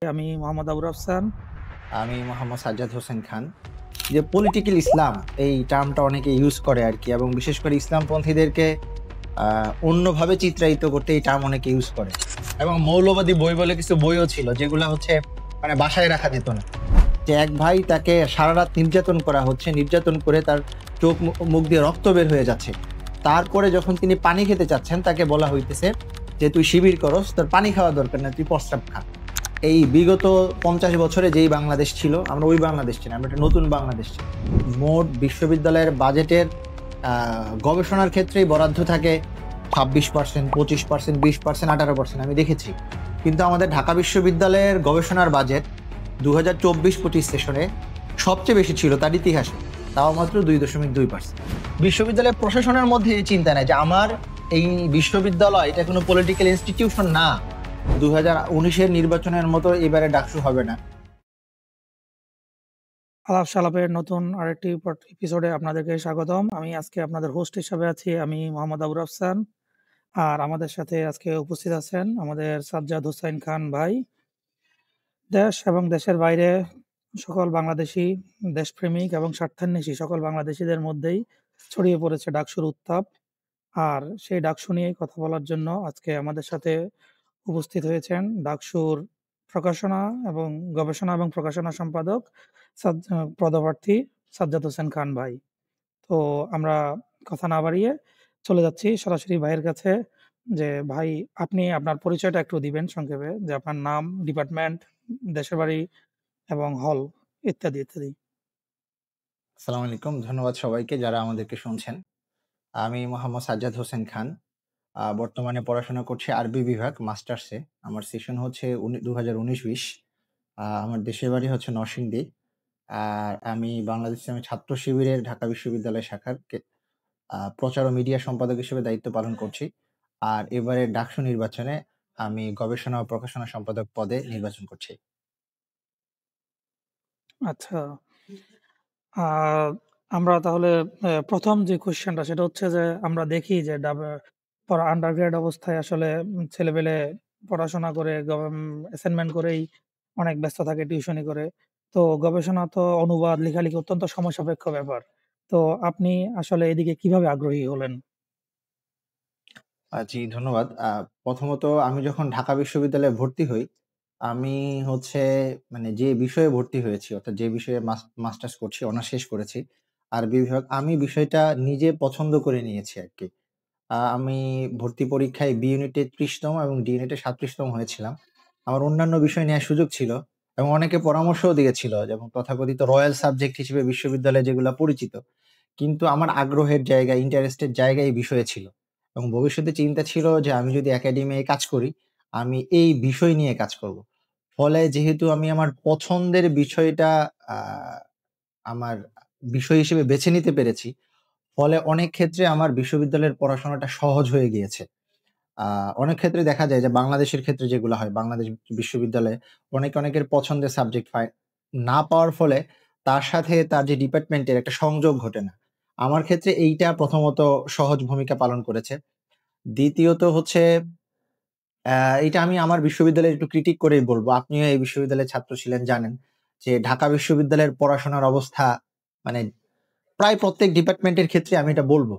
আমি মোহাম্মদ আবুর আফসান। আমি মোহাম্মদ সাজ্জাদ হোসেন খান। যে পলিটিক্যাল ইসলাম এই টার্মটা অনেকে ইউজ করে আর কি, এবং বিশেষ করে ইসলামপন্থীদেরকে অন্যভাবে চিত্রায়িত করতে এই টার্ম অনেকে ইউজ করে। এবং মৌলবাদী বই বলে কিছু বইও ছিল যেগুলো হচ্ছে মানে বাসায় রাখা যেত না। যে এক ভাই তাকে সারা রাত নির্যাতন করা হচ্ছে, নির্যাতন করে তার চোখ মুখ দিয়ে রক্ত বের হয়ে যাচ্ছে। তারপরে যখন তিনি পানি খেতে চাচ্ছেন তাকে বলা হইতেছে যে তুই শিবির করস, তোর পানি খাওয়া দরকার না, তুই প্রস্রাব খা। এই বিগত 50 বছরে যেই বাংলাদেশ ছিল, আমরা ওই বাংলাদেশ ছিল, আমরা একটা নতুন বাংলাদেশ ছিল। মোট বিশ্ববিদ্যালয়ের বাজেটের গবেষণার ক্ষেত্রেই বরাদ্দ থাকে 26%, 25%, 20%, 18%, আমি দেখেছি। কিন্তু আমাদের ঢাকা বিশ্ববিদ্যালয়ের গবেষণার বাজেট 2024-25 সেশনে সবচেয়ে বেশি ছিল তার ইতিহাসে, তাও মাত্র 2.2%। বিশ্ববিদ্যালয়ের প্রশাসনের মধ্যে এই চিন্তা নেই যে আমার এই বিশ্ববিদ্যালয় এটা কোনো পলিটিক্যাল ইনস্টিটিউশন না, 2019-এর নির্বাচনের মতো এবারে ডাকসু হবে না। আলাপ সালাপের নতুন আরেকটি এপিসোডে আপনাদেরকে স্বাগতম। আমি আজকে আপনাদের হোস্ট হিসাবে আছি, আমি মোহাম্মদ আবুর আফসান। আর আমাদের সাথে আজকে উপস্থিত আছেন আমাদের সাজ্জাদ হোসেন খান ভাই। দেশ এবং দেশের বাইরে সকল বাংলাদেশি, দেশপ্রেমিক এবং স্বার্থান্বেষী সকল বাংলাদেশিদের মধ্যেই ছড়িয়ে পড়েছে ডাকসুর উত্তাপ। আর সেই ডাকসু নিয়েই কথা বলার জন্য আজকে আমাদের সাথে উপস্থিত হয়েছেন ডাকসুর প্রকাশনা এবং গবেষণা এবং প্রকাশনা সম্পাদক পদপ্রার্থী সাজ্জাদ হোসেন খান ভাই। তো আমরা কথা না বাড়িয়ে চলে যাচ্ছি সরাসরি ভাইয়ের কাছে। যে ভাই, আপনি আপনার পরিচয়টা একটু দিবেন সংক্ষেপে, যে আপনার নাম, ডিপার্টমেন্ট, দেশের বাড়ি এবং হল ইত্যাদি ইত্যাদি। আসসালামু আলাইকুম, ধন্যবাদ সবাইকে যারা আমাদেরকে শুনছেন। আমি মোহাম্মদ সাজ্জাদ হোসেন খান। বর্তমানে পড়াশোনা করছি আরবি বিভাগ মাস্টার্সে। আমার সেশন হচ্ছে 2019-20। আমার দেশের বাড়ি হচ্ছে নরসিংদী। আর আমি বাংলাদেশ ইসলামী ছাত্র শিবিরের ঢাকা বিশ্ববিদ্যালয় শাখার প্রচার ও মিডিয়া সম্পাদক হিসেবে দায়িত্ব পালন করছি। আর এবারে ডাকসু নির্বাচনে আমি গবেষণা ও প্রকাশনা সম্পাদক পদে নির্বাচন করছি। আচ্ছা, আহ, আমরা তাহলে প্রথম যে কোশ্চেনটা সেটা হচ্ছে যে আমরা দেখি যে আন্ডারগ্রেড অবস্থায় আসলে ছেলেপেলে পড়াশোনা করে অ্যাসাইনমেন্ট করেই অনেক ব্যস্ত থাকে, টিউশনি করে। তো গবেষণা তো অনুবাদ লেখালেখি অত্যন্ত সময় সাপেক্ষ ব্যাপার। তো আপনি আসলে এদিকে কিভাবে আগ্রহী হলেন? জি, ধন্যবাদ। প্রথমত আমি যখন ঢাকা বিশ্ববিদ্যালয়ে ভর্তি হই, আমি হচ্ছে মানে যে বিষয়ে ভর্তি হয়েছি, অর্থাৎ যে বিষয়ে মাস্টার্স করছি, অনার্স শেষ করেছি আরবি বিভাগ, আমি বিষয়টা নিজে পছন্দ করে নিয়েছি আরকি। আমি ভর্তি পরীক্ষায় বি ইউনিটে 30তম এবং ডি ইউনিটে 37তম হয়েছিলাম। আমার অন্যান্য বিষয় নেয়ার সুযোগ ছিল এবং অনেকে পরামর্শও দিয়েছিল, যেমন তথাকথিত রয়্যাল সাবজেক্ট হিসেবে বিশ্ববিদ্যালয়ে যেগুলা পরিচিত। কিন্তু আমার আগ্রহের জায়গা, ইন্টারেস্টের জায়গা এই বিষয়ে ছিল। এবং ভবিষ্যতে চিন্তা ছিল যে আমি যদি একাডেমিয়ায় কাজ করি, আমি এই বিষয় নিয়ে কাজ করব। ফলে যেহেতু আমি আমার পছন্দের বিষয়টা আ আমার বিষয় হিসেবে বেছে নিতে পেরেছি, ফলে অনেক ক্ষেত্রে আমার বিশ্ববিদ্যালয়ের পড়াশোনাটা সহজ হয়ে গিয়েছে। আ অনেক ক্ষেত্রে দেখা যায় যে বাংলাদেশের ক্ষেত্রে যেগুলো হয়, বাংলাদেশ বিশ্ববিদ্যালয়ে অনেকের পছন্দের সাবজেক্ট পায়। না পাওয়ার ফলে তার সাথে তার যে ডিপার্টমেন্টের একটা সংযোগ ঘটে না। আমার ক্ষেত্রে এইটা প্রথমত সহজ ভূমিকা পালন করেছে। দ্বিতীয়ত হচ্ছে এইটা আমি আমার বিশ্ববিদ্যালয়ের একটু ক্রিটিক করেই বলব। আপনিও এই বিশ্ববিদ্যালয়ের ছাত্র ছিলেন, জানেন যে ঢাকা বিশ্ববিদ্যালয়ের পড়াশোনার অবস্থা মানে প্রায় প্রত্যেক ডিপার্টমেন্টের ক্ষেত্রে আমি এটা বলব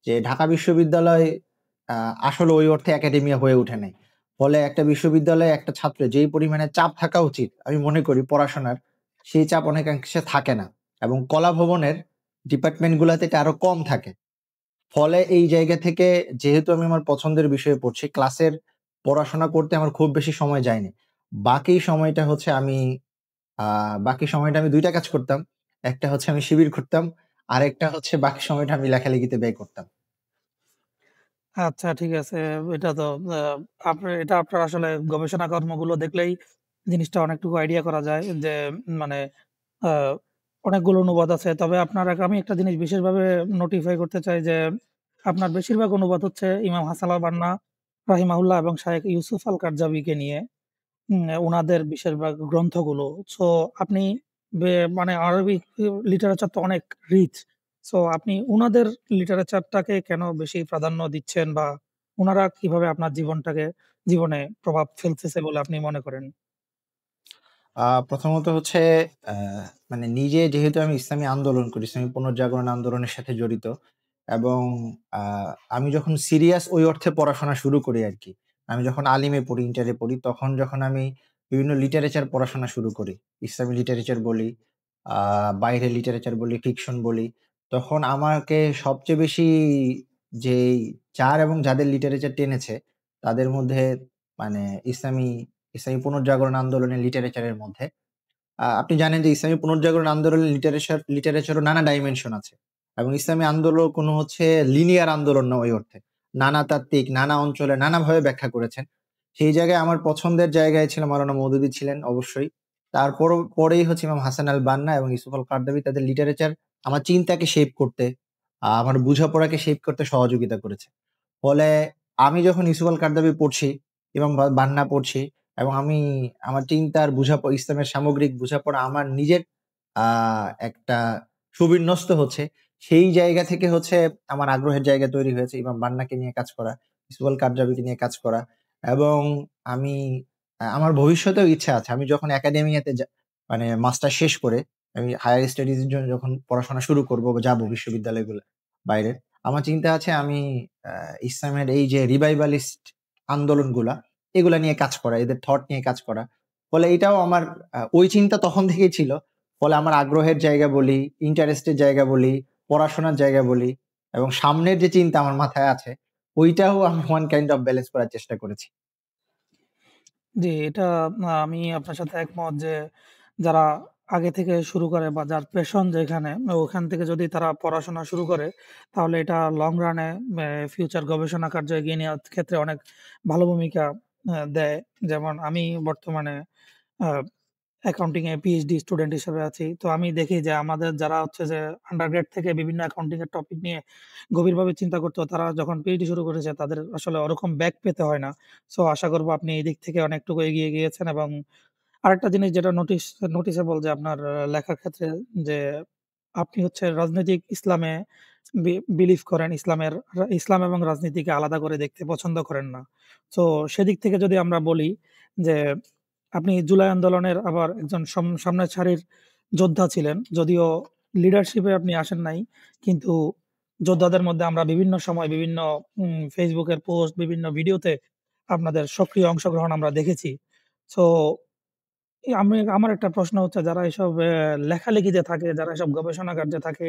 যে ঢাকা বিশ্ববিদ্যালয় আ আসলে ওই অর্থে একাডেমিয়া হয়ে ওঠে নাই। ফলে একটা বিশ্ববিদ্যালয়ে একটা ছাত্রের যেই পরিমাণে চাপ থাকা উচিত, আমি মনে করি পড়াশোনার, সেই চাপ অনেকাংশে থাকে না। এবং কলা ভবনের ডিপার্টমেন্ট গুলাতে এটা আরো কম থাকে। ফলে এই জায়গা থেকে যেহেতু আমি আমার পছন্দের বিষয়ে পড়ছি, ক্লাসের পড়াশোনা করতে আমার খুব বেশি সময় যায়নি। বাকি সময়টা হচ্ছে আমি আ বাকি সময়টা আমি ২ টা কাজ করতাম। একটা হচ্ছে আমি শিবির করতাম, আরেকটা হচ্ছে বাকি সময়টা আমি লেখালেখিতে ব্যয় করতাম। আচ্ছা, ঠিক আছে। এটা তো আপনার আসলে গবেষণা কর্মগুলো দেখলেই জিনিসটা অনেকটুকু আইডিয়া করা যায় যে মানে আ অনেকগুলো অনুবাদ আছে। তবে আমি একটা জিনিস বিশেষভাবে নোটিফাই করতে চাই যে আপনার বেশিরভাগ অনুবাদ হচ্ছে ইমাম হাসান আল বান্না রাহিমাহুল্লাহ এবং শায়েখ ইউসুফ আল কারজাবিকে নিয়ে। উনাদের বেশিরভাগ গ্রন্থগুলো। সো আপনি মানে আরবিক লিটারেচার তো অনেক রিচ। সো আপনি উনাদের লিটারেচারটাকে কেন বেশি প্রাধান্য দিচ্ছেন, বা উনারা কিভাবে আপনার জীবনে প্রভাব ফেলতেছে বলে আপনি মনে করেন? প্রথমত হচ্ছে আ মানে নিজে যেহেতু আমি ইসলামী আন্দোলন করি, ইসলামী পুনর্জাগরণ আন্দোলনের সাথে জড়িত এবং আ আমি যখন সিরিয়াস ওই অর্থে পড়াশোনা শুরু করি আরকি। আমি যখন আলিমে পড়ি, ইন্টারে পড়ি, তখন যখন আমি বিভিন্ন লিটারেচার পড়াশোনা শুরু করি। ইসলামী লিটারেচার বলি, আ বাইরের লিটারেচার বলি, ফিকশন বলি। তখন আমাকে সবচেয়ে বেশি যেই যার এবং যাদের লিটারেচার টেনেছে, তাদের মধ্যে মানে ইসলামী ইসলামী পুনর্জাগরণ আন্দোলনের লিটারেচারের মধ্যে আপনি জানেন যে ইসলামী পুনর্জাগরণ আন্দোলনের লিটারেচারও নানা ডাইমেনশন আছে। এবং ইসলামী আন্দোলন কোনো হচ্ছে লিনিয়ার আন্দোলন না ওই অর্থে। নানা তাত্ত্বিক, নানা অঞ্চলে নানাভাবে ব্যাখ্যা করেছেন। সেই জায়গায় আমার পছন্দের জায়গায় ছিল মাওলানা মওদুদী ছিলেন অবশ্যই। পরেই হচ্ছে ইমাম হাসান আল বান্না এবং ইউসুফ আল কারদাবী তাদের লিটারেচার আমার চিন্তাকে শেপ করতে, আমার বোঝাপড়াকে শেপ করতে সহযোগিতা করেছে। ফলে আমি যখন ইউসুফ আল কারদাবী পড়ছি এবং বান্না পড়ছি এবং আমার চিন্তার ইসলামের সামগ্রিক বোঝাপড়া আমার নিজের আ একটা সুবিন্যস্ত হচ্ছে। সেই জায়গা থেকে হচ্ছে আমার আগ্রহের জায়গা তৈরি হয়েছে ইমাম বান্নাকে নিয়ে কাজ করা, ইউসুফ আল কারদাবীকে নিয়ে কাজ করা এবং আমি আমার ভবিষ্যতেও ইচ্ছা আছে। আমি যখন একাডেমিয়াতে মানে মাস্টার শেষ করে আমি হায়ার স্টাডিজ এর জন্য যখন পড়াশোনা শুরু করব বা যাবো বিশ্ববিদ্যালয়গুলো বাইরে, আমার চিন্তা আছে আমি আ ইসলামের এই যে রিভাইভালিস্ট আন্দোলনগুলা, এগুলা নিয়ে কাজ করা, এদের থট নিয়ে কাজ করা। ফলে এটাও আমার ওই চিন্তা তখন থেকেই ছিল। ফলে আমার আগ্রহের জায়গা বলি, ইন্টারেস্টের জায়গা বলি, পড়াশোনার জায়গা বলি এবং সামনের যে চিন্তা আমার মাথায় আছে, ওইটাও আমি one kind of ব্যালেন্স করার চেষ্টা করেছি। জি, এটা আমি আপনার সাথে একমত যে যারা আগে থেকে শুরু করে বা যার প্যাশন যেখানে, ওখান থেকে যদি তারা পড়াশোনা শুরু করে, তাহলে এটা লং রানে ফিউচার গবেষণা কার্য এগিয়ে নেওয়ার ক্ষেত্রে অনেক ভালো ভূমিকা দেয়। যেমন আমি বর্তমানে আ অ্যাকাউন্টিং এ পিএইচডি স্টুডেন্ট হিসেবে আছি। তো আমি দেখি যে আমাদের যারা হচ্ছে যে আন্ডারগ্রেড থেকে বিভিন্ন অ্যাকাউন্টিং এর টপিক নিয়ে গভীরভাবে চিন্তা করতো, তারা যখন পিএইচডি শুরু করেছে তাদের আসলে ওরকম ব্যাক পেতে হয় না। সো আশা করব আপনি এই দিক থেকে অনেকটুকু এগিয়ে গিয়েছেন এবং আরেকটা জিনিস যেটা নোটিসেবল যে আপনার লেখার ক্ষেত্রে যে আপনি হচ্ছে রাজনৈতিক ইসলামে বিলিভ করেন। ইসলাম এবং রাজনীতিকে আলাদা করে দেখতে পছন্দ করেন না। সো সেদিক থেকে যদি আমরা বলি যে আপনি জুলাই আন্দোলনের আবার একজন সামনের সারির যোদ্ধা ছিলেন। যদিও লিডারশিপে আপনি আসেন নাই। কিন্তু যোদ্ধাদের মধ্যে আমরা বিভিন্ন সময় বিভিন্ন ফেসবুকের পোস্ট, বিভিন্ন ভিডিওতে আপনাদের সক্রিয় অংশগ্রহণ আমরা দেখেছি। সো আমার একটা প্রশ্ন হচ্ছে যারা এসব লেখালেখিতে থাকে, যারা এসব গবেষণা কার্যে থাকে,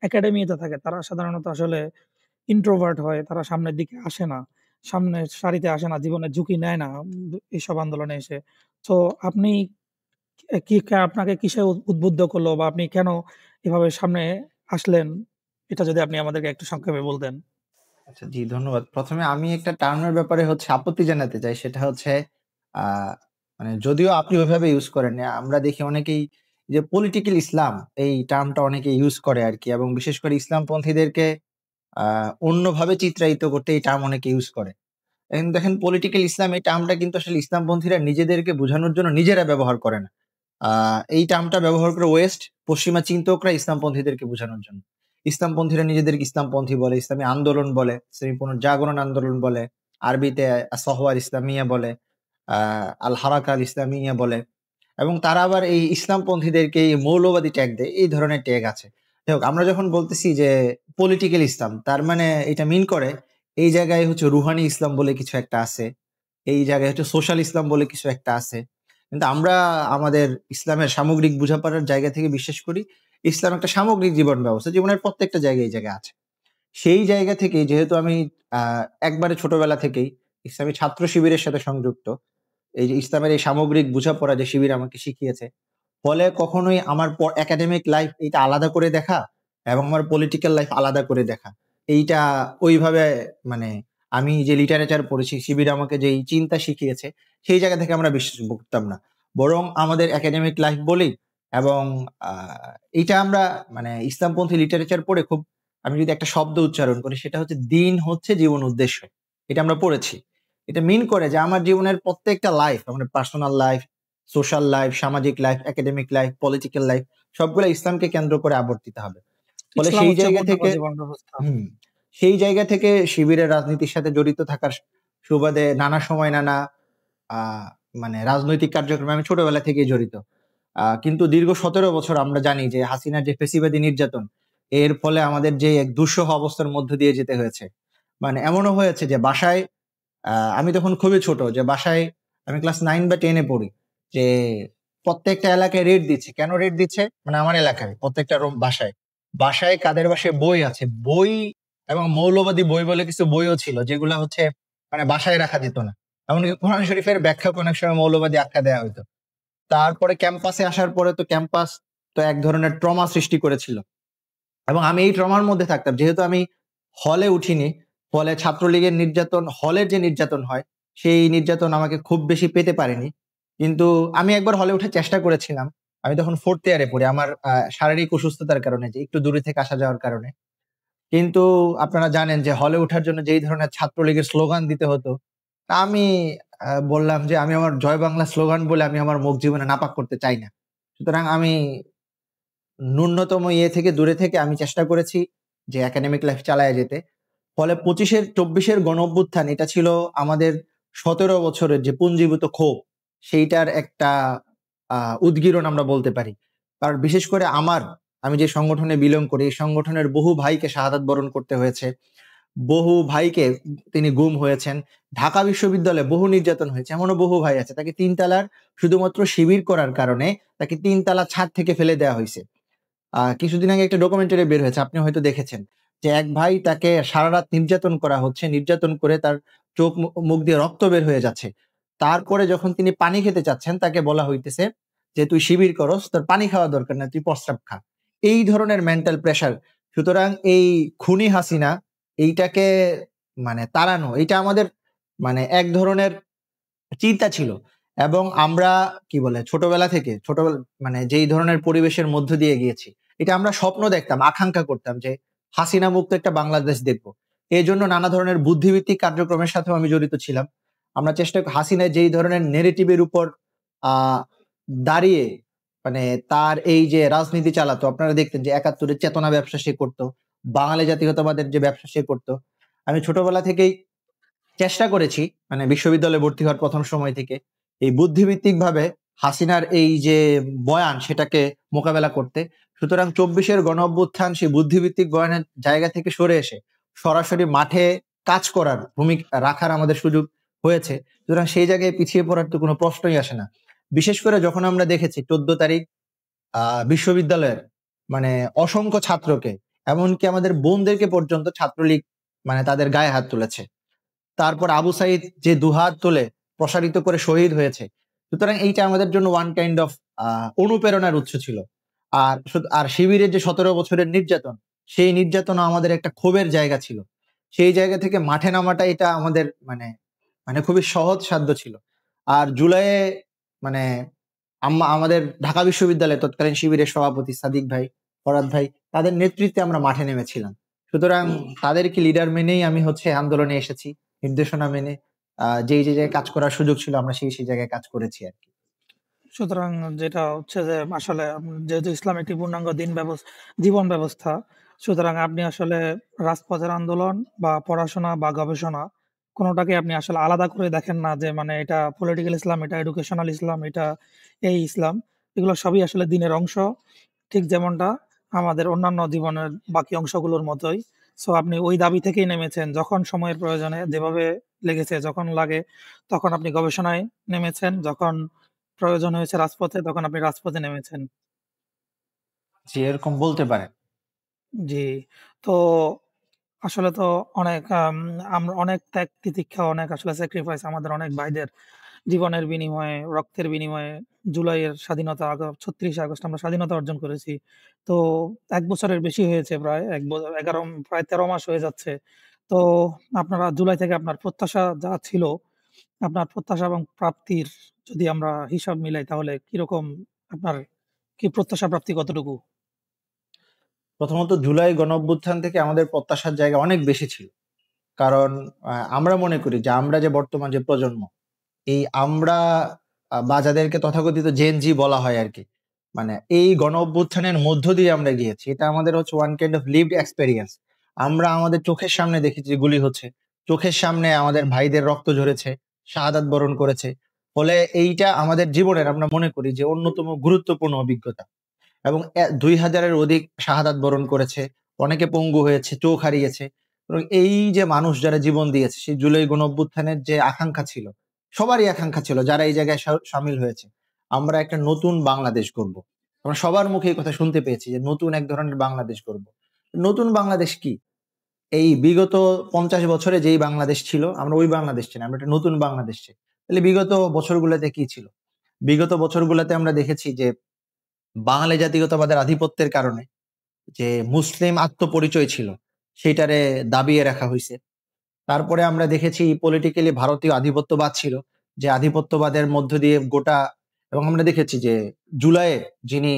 একাডেমিতে থাকে, তারা সাধারণত আসলে ইন্ট্রোভার্ট হয়। তারা সামনের দিকে আসে না। সামনের সারিতে আসে না, জীবনের ঝুঁকি নেয় না এসব আন্দোলনে এসে। সো আপনি আপনাকে কিসে উদ্বুদ্ধ করলো বা আপনি কেন এভাবে সামনে আসলেন? এটা যদি আপনি আমাদেরকে একটু সংক্ষেপে বলতেন। আচ্ছা জি, ধন্যবাদ। ১ম এ আমি একটা টার্মের ব্যাপারে হচ্ছে আপত্তি জানাতে চাই। সেটা হচ্ছে আ মানে যদিও আপনি ওইভাবে ইউজ করেননি। আমরা দেখি অনেকেই যে পলিটিক্যাল ইসলাম এই টার্মটা অনেকে ইউজ করে আরকি এবং বিশেষ করে ইসলামপন্থীদেরকে আ অন্যভাবে চিত্রায়িত করতে এই টার্ম অনেকে ইউজ করে। এখন দেখেন পলিটিক্যাল ইসলাম এই টার্মটা কিন্তু আসলে ইসলামপন্থীরা নিজেদেরকে বোঝানোর জন্য নিজেরা ব্যবহার করে না। আ এই টার্মটা ব্যবহার করে ওয়েস্ট, পশ্চিমা চিন্তকরা ইসলামপন্থীদেরকে বোঝানোর জন্য। ইসলামপন্থীরা নিজেদেরকে ইসলামপন্থী বলে, ইসলামী আন্দোলন বলে, ইসলামী পুনর্জাগরণ আন্দোলন বলে, আরবিতে সহওয়ার ইসলামিয়া বলে, আ আল হারাকা আল ইসলামিয়া বলে এবং তারা আবার এই ইসলামপন্থীদেরকে এই মৌলবাদী ট্যাগ দেয়। এই ধরনের ট্যাগ আছে। যাই হোক আমরা যখন বলতেছি যে পলিটিক্যাল ইসলাম তার মানে এটা মিন করে এই জায়গায় হচ্ছে রুহানি ইসলাম বলে কিছু একটা আছে। এই জায়গায় হচ্ছে সোশ্যাল ইসলাম বলে কিছু একটা আছে। কিন্তু আমরা আমাদের ইসলামের সামগ্রিক বোঝাপড়ার জায়গা থেকে বিশ্বাস করি, ইসলাম একটা সামগ্রিক জীবন ব্যবস্থা। জীবনের প্রত্যেকটা জায়গায় এই জায়গায় আছে। সেই জায়গা থেকেই যেহেতু আমি আ একবারে ছোটবেলা থেকেই ইসলামী ছাত্র শিবিরের সাথে সংযুক্ত। এই যে ইসলামের এই সামগ্রিক বোঝাপড়া যে শিবির আমাকে শিখিয়েছে। ফলে কখনোই আমার একাডেমিক লাইফ এইটা আলাদা করে দেখা এবং আমার পলিটিক্যাল লাইফ আলাদা করে দেখা। এইটা ওইভাবে মানে আমি যে লিটারেচার পড়েছি, শিবির আমাকে যেই চিন্তা শিখিয়েছে, সেই জায়গা থেকে আমরা বিশ্বাস করতাম না। বরং আমাদের একাডেমিক লাইফ বলি এবং আ এইটা আমরা মানে ইসলামপন্থী লিটারেচার পড়ে খুব আমি যদি একটা শব্দ উচ্চারণ করি সেটা হচ্ছে দিন হচ্ছে জীবন উদ্দেশ্য। এটা আমরা পড়েছি। এটা মিন করে যে আমার জীবনের প্রত্যেকটা লাইফ, আমার পার্সোনাল লাইফ, সোশ্যাল লাইফ, সামাজিক life, academic life, political life সবগুলা ইসলামকে কেন্দ্র করে আবর্তিত হবে। ফলে ইসলাম সেই হচ্ছে জায়গা পূর্ণাঙ্গ থেকে জীবন ব্যবস্থা। হুম, সেই জায়গা থেকে শিবিরের রাজনীতির সাথে জড়িত থাকার সুবাদে নানা সময় নানা আ মানে রাজনৈতিক কার্যক্রমে আমি ছোটবেলা থেকেই জড়িত। কিন্তু দীর্ঘ 17 বছর আমরা জানি যে হাসিনার যে ফ্যাসিবাদী নির্যাতন, এর ফলে আমাদের যে এক দুঃসহ অবস্থার মধ্য দিয়ে যেতে হয়েছে। মানে এমনও হয়েছে যে বাসায় আমি তখন খুবই ছোট, যে বাসায় আমি ক্লাস 9 বা 10 এ পড়ি, যে প্রত্যেকটা এলাকায় রেড দিচ্ছে। কেন রেড দিচ্ছে? মানে আমার এলাকায় প্রত্যেকটা বাসায় বাসায় কাদের বাসায় বই আছে, বই এবং মৌলবাদী বই বলে কিছু বইও ছিল, যেগুলো হচ্ছে মানে বাসায় রাখা যেত না। এমনকি কোরআন শরীফের ব্যাখ্যা অনেক সময় মৌলবাদী আখ্যা দেওয়া হতো। তারপরে ক্যাম্পাসে আসার পরে তো ক্যাম্পাস তো এক ধরনের ট্রমা সৃষ্টি করেছিল, এবং আমি এই ট্রমার মধ্যে থাকতাম। যেহেতু আমি হলে উঠিনি, ফলে ছাত্রলীগের নির্যাতন, হলের যে নির্যাতন হয়, সেই নির্যাতন আমাকে খুব বেশি পেতে পারেনি। কিন্তু আমি একবার হলে উঠে চেষ্টা করেছিলাম। আমি তখন 4th ইয়ারে পড়ি, আমার শারীরিক অসুস্থতার কারণে, যে একটু দূরে থেকে আসা যাওয়ার কারণে। কিন্তু আপনারা জানেন যে হলে ওঠার জন্য যেই ধরনের ছাত্রলীগের স্লোগান দিতে হতো, তা আমি বললাম যে আমি আমার জয় বাংলা স্লোগান বলে আমি আমার মুখ জীবনে নাপাক করতে চাই না। সুতরাং আমি ন্যূনতম থেকে দূরে থেকে আমি চেষ্টা করেছি যে একাডেমিক লাইফ চালায় যেতে। ফলে 25-24 গণ অভ্যুত্থান, এটা ছিল আমাদের 17 বছরের যে পুঞ্জীভূত ক্ষোভ, সেইটার একটা উদগীরণ আমরা বলতে পারি। কারণ বিশেষ করে আমি যে সংগঠনে বিলং করি, এই সংগঠনের বহু ভাইকে শাহাদাত বরণ করতে হয়েছে, বহু ভাইকে তিনি গুম হয়েছেন। ঢাকা বিশ্ববিদ্যালয়ে বহু নির্যাতন হয়েছে। এমনও বহু ভাই আছে, তাকে 3 তলার শুধুমাত্র শিবির করার কারণে তাকে 3 তলা ছাদ থেকে ফেলে দেওয়া হয়েছে। কিছুদিন আগে একটা ডকুমেন্টারি বের হয়েছে, আপনি হয়তো দেখেছেন, যে এক ভাই, তাকে সারা রাত নির্যাতন করা হচ্ছে, নির্যাতন করে তার চোখ মুখ দিয়ে রক্ত বের হয়ে যাচ্ছে। তারপরে যখন তিনি পানি খেতে চাচ্ছেন, তাকে বলা হইতেছে যে তুই শিবির করস, তোর পানি খাওয়া দরকার না, তুই প্রস্রাব খা। এই ধরনের মেন্টাল প্রেসার। সুতরাং এই খুনি হাসিনা, এইটাকে মানে তাড়ানো, এটা আমাদের মানে এক ধরনের চিন্তা ছিল। এবং আমরা কি বলে ছোটবেলা মানে যেই ধরনের পরিবেশের মধ্য দিয়ে গিয়েছি, এটা আমরা স্বপ্ন দেখতাম, আকাঙ্ক্ষা করতাম যে হাসিনা মুক্ত একটা বাংলাদেশ দেখবো। এই জন্য নানা ধরনের বুদ্ধিভিত্তিক কার্যক্রমের সাথেও আমি জড়িত ছিলাম। আমরা হাসিনা যেই ধরনের নেগেটিভের উপর আহ দাঁড়িয়ে, মানে তার এই যে রাজনীতি চালাতো, আপনারা দেখতেন যে 71-এর চেতনা ব্যবসা সে করতো, বাঙালি জাতীয়তাবাদের যে ব্যবসা সে করতো। আমি ছোটবেলা থেকেই চেষ্টা করেছি, মানে বিশ্ববিদ্যালয়ে ভর্তি হওয়ার প্রথম সময় থেকে, এই বুদ্ধিভিত্তিক ভাবে হাসিনার এই যে বয়ান, সেটাকে মোকাবেলা করতে। সুতরাং 24-এর গণ অভ্যুত্থান সেই বুদ্ধিভিত্তিক বয়ানের জায়গা থেকে সরে এসে সরাসরি মাঠে কাজ করার ভূমিকা রাখার আমাদের সুযোগ হয়েছে। সুতরাং সেই জায়গায় পিছিয়ে পড়ার তো কোনো প্রশ্নই আসে না। বিশেষ করে যখন আমরা দেখেছি 14 তারিখ বিশ্ববিদ্যালয়ের মানে অসংখ্য ছাত্রকে, এমনকি আমাদের বোনদেরকে পর্যন্ত ছাত্রলীগ মানে তাদের গায়ে হাত তুলেছে। তারপর আবু সাইদ যে দুহাত তুলে প্রসারিত করে শহীদ হয়েছে। সুতরাং এইটা আমাদের জন্য ওয়ান কাইন্ড অফ অনুপ্রেরণার উৎস ছিল। আর শিবিরের যে 17 বছরের নির্যাতন, সেই নির্যাতনও আমাদের একটা ক্ষোভের জায়গা ছিল। সেই জায়গা থেকে মাঠে নামাটা, এটা আমাদের মানে মানে খুবই সহজ সাধ্য ছিল। আর জুলাইয়ে মানে আমাদের ঢাকা বিশ্ববিদ্যালয়ের তৎকালীন শিবিরের সভাপতি সাদিক ভাই, ফরাদ ভাই, তাদের নেতৃত্বে আমরা মাঠে নেমেছিলাম। সুতরাং তাদেরকে লিডার মেনেই আমি আন্দোলনে এসেছি, নির্দেশনা মেনে। যেই যে জায়গায় কাজ করার সুযোগ ছিল, আমরা সেই জায়গায় কাজ করেছি আর কি। সুতরাং যেটা হচ্ছে যে আসলে যেহেতু ইসলাম একটি পূর্ণাঙ্গ জীবন ব্যবস্থা, সুতরাং আপনি আসলে রাজপথের আন্দোলন বা পড়াশোনা বা গবেষণা কোনোটাকে আপনি আসলে আলাদা করে দেখেন না, যে মানে এটা পলিটিক্যাল ইসলাম, এটা এডুকেশনাল ইসলাম, এটা এই ইসলাম। এগুলো সবই আসলে দিনের অংশ, ঠিক যেমনটা আমাদের অন্যান্য জীবনের বাকি অংশগুলোর মতোই। সো আপনি ওই দাবি থেকেই নেমেছেন, যখন সময়ের প্রয়োজনে যেভাবে লেগেছে, যখন লাগে তখন আপনি গবেষণায় নেমেছেন, যখন প্রয়োজন হয়েছে রাজপথে তখন আপনি রাজপথে নেমেছেন। জি, এরকম বলতে পারেন। জি। তো আসলে তো অনেক আমরা অনেক ত্যাগ তিতিক্ষা, অনেক আসলে স্যাক্রিফাইস আমাদের অনেক ভাইদের জীবনের বিনিময়ে, রক্তের বিনিময়ে জুলাইয়ের স্বাধীনতা ৩৬ আগস্ট আমরা স্বাধীনতা অর্জন করেছি। তো ১ বছরের বেশি হয়েছে, প্রায় ১১ প্রায় ১৩ মাস হয়ে যাচ্ছে। তো আপনারা জুলাই থেকে আপনার প্রত্যাশা যা ছিল, আপনার প্রত্যাশা এবং প্রাপ্তির যদি আমরা হিসাব মিলাই, তাহলে কিরকম আপনার কি প্রত্যাশা প্রাপ্তি কতটুকু? প্রথমত জুলাই গণ অভ্যুত্থান থেকে আমাদের প্রত্যাশার জায়গা অনেক বেশি ছিল। কারণ আমরা মনে করি যে আমরা যে বর্তমান যে প্রজন্ম, এই আমরা বা যাদেরকে তথাকথিত জেন জি বলা হয় আর কি, মানে এই গণ অভ্যুত্থানের মধ্য দিয়ে আমরা গিয়েছি। এটা আমাদের one kind of lived experience. আমরা আমাদের চোখের সামনে দেখেছি গুলি হচ্ছে, চোখের সামনে আমাদের ভাইদের রক্ত ঝরেছে, শাহাদাত বরণ করেছে। ফলে এইটা আমাদের জীবনের আমরা মনে করি যে অন্যতম গুরুত্বপূর্ণ অভিজ্ঞতা। এবং ২,০০০-এর অধিক শাহাদাত বরণ করেছে, অনেকে পঙ্গু হয়েছে, চোখ হারিয়েছে। এবং এই যে মানুষ যারা জীবন দিয়েছে, সেই জুলাই গণঅভ্যুত্থানের যে আকাঙ্ক্ষা ছিল, সবারই আকাঙ্ক্ষা ছিল যারা এই জায়গায় শামিল হয়েছে, আমরা একটা নতুন বাংলাদেশ গড়ব। আমরা সবার মুখে এই কথা শুনতে পেয়েছি যে নতুন এক ধরনের বাংলাদেশ গড়ব। নতুন বাংলাদেশ কি? এই বিগত ৫০ বছরে যেই বাংলাদেশ ছিল, আমরা ওই বাংলাদেশ চাই না, আমরা একটা নতুন বাংলাদেশ চাই। তাহলে বিগত বছরগুলোতে কি ছিল? বিগত বছরগুলোতে আমরা দেখেছি যে বাঙালি জাতীয়তাবাদের আধিপত্যের কারণে যে মুসলিম আত্মপরিচয় ছিল, সেইটারে দাবিয়ে রাখা হইছে। তারপরে আমরা দেখেছি পলিটিক্যালি ভারতীয় আধিপত্যবাদ ছিল, যে আধিপত্যবাদের মধ্য দিয়ে গোটা, এবং আমরা দেখেছি যে জুলাইয়ে যিনি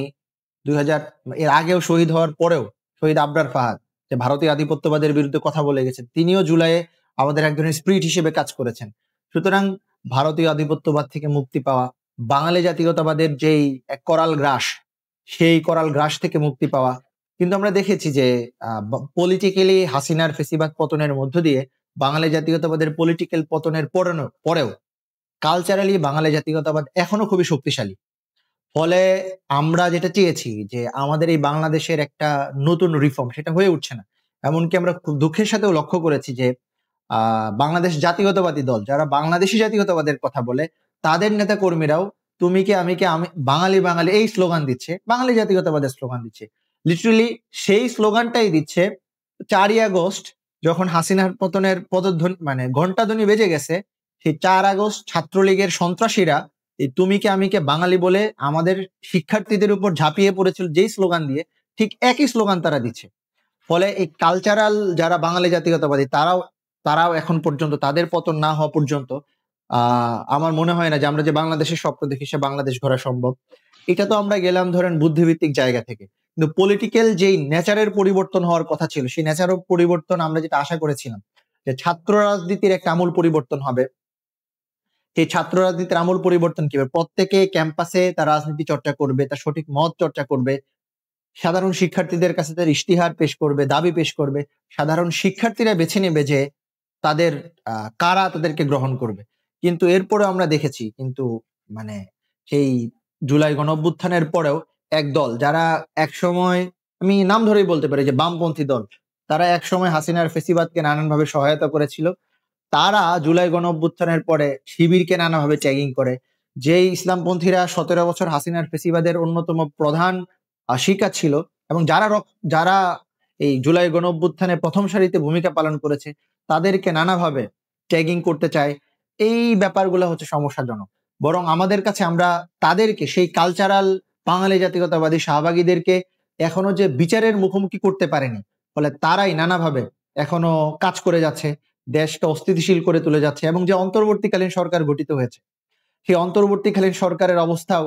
২০০০ এর আগেও শহীদ হওয়ার পরেও শহীদ আবরার ফাহাদ, যে ভারতীয় আধিপত্যবাদের বিরুদ্ধে কথা বলে গেছেন, তিনিও জুলাইয়ে আমাদের এক ধরনের স্পিরিট হিসেবে কাজ করেছেন। সুতরাং ভারতীয় আধিপত্যবাদ থেকে মুক্তি পাওয়া, বাঙালি জাতীয়তাবাদের যেই এক করাল গ্রাস, সেই করাল গ্রাস থেকে মুক্তি পাওয়া। কিন্তু আমরা দেখেছি যে পলিটিক্যালি হাসিনার ফেসিবাদ পতনের মধ্য দিয়ে বাঙালি জাতীয়তাবাদের পলিটিক্যাল পতনের পরেও কালচারালি বাঙালি জাতীয়তাবাদ এখনো খুবই শক্তিশালী। ফলে আমরা যেটা চেয়েছি যে আমাদের এই বাংলাদেশের একটা নতুন রিফর্ম, সেটা হয়ে উঠছে না। এমনকি আমরা খুব দুঃখের সাথেও লক্ষ্য করেছি যে বাংলাদেশ জাতীয়তাবাদী দল যারা বাংলাদেশি জাতীয়তাবাদের কথা বলে, তাদের নেতা কর্মীরাও তুমি কে আমি কে আমি বাঙালি বাঙালি এই স্লোগান দিচ্ছে, বাঙালি জাতীয়তাবাদের স্লোগান দিচ্ছে। লিটারেলি সেই স্লোগানটাই দিচ্ছে ৪ই আগস্ট, যখন হাসিনার পতনের পদধ্বনি মানে ঘণ্টাধ্বনি বেজে গেছে, সেই ৪ আগস্ট ছাত্রলীগের সন্ত্রাসীরা এই তুমি কে আমি কে বাঙালি বলে আমাদের শিক্ষার্থীদের উপর ঝাঁপিয়ে পড়েছিল যেই স্লোগান দিয়ে, ঠিক একই স্লোগান তারা দিচ্ছে। ফলে এই কালচারাল যারা বাঙালি জাতীয়তাবাদী, তারাও তারাও এখন পর্যন্ত, তাদের পতন না হওয়া পর্যন্ত আমার মনে হয় না যে আমরা যে বাংলাদেশের স্বপ্ন দেখি সে বাংলাদেশ গড়া সম্ভব। এটা তো আমরা গেলাম ধরেন বুদ্ধিভিত্তিক জায়গা থেকে, কিন্তু পলিটিক্যাল যেই নেচারের পরিবর্তন হওয়ার কথা ছিল, সেই নেচারের পরিবর্তন আমরা যেটা আশা করেছিলাম যে ছাত্র রাজনীতির একটা আমূল পরিবর্তন হবে, সেই ছাত্র রাজনীতির আমূল পরিবর্তন কি হবে? প্রত্যেকে ক্যাম্পাসে তার রাজনীতি চর্চা করবে, তার সঠিক মত চর্চা করবে, সাধারণ শিক্ষার্থীদের কাছে তার ইশতিহার পেশ করবে, দাবি পেশ করবে, সাধারণ শিক্ষার্থীরা বেছে নেবে যে তাদের কারা তাদেরকে গ্রহণ করবে। কিন্তু এরপরে আমরা দেখেছি, কিন্তু মানে সেই জুলাই গণঅভ্যুত্থানের পরেও এক দল যারা একসময়, আমি নাম ধরেই বলতে পারি যে বামপন্থী দল, তারা একসময় হাসিনার ফেসিবাদকে নানানভাবে সহায়তা করেছিল, তারা জুলাই গণঅভ্যুত্থানের পরে শিবিরকে নানাভাবে ট্যাগিং করে। যেই ইসলামপন্থীরা ১৭ বছর হাসিনার ফেসিবাদের অন্যতম প্রধান শিকার ছিল, এবং যারা এই জুলাই গণঅভ্যুত্থানে প্রথম সারিতে ভূমিকা পালন করেছে, তাদেরকে নানাভাবে ট্যাগিং করতে চায়। এই ব্যাপারগুলো হচ্ছে সমস্যাজনক। বরং আমাদের কাছে আমরা তাদেরকে, সেই কালচারাল বাঙালি জাতীয়তাবাদী শাহবাগীদেরকে এখনো যে বিচারের মুখোমুখি করতে পারেনি, ফলে তারাই নানাভাবে এখনো কাজ করে যাচ্ছে, দেশকে অস্থিতিশীল করে তুলে যাচ্ছে। এবং যে অন্তর্বর্তীকালীন সরকার গঠিত হয়েছে, সেই অন্তর্বর্তীকালীন সরকারের অবস্থাও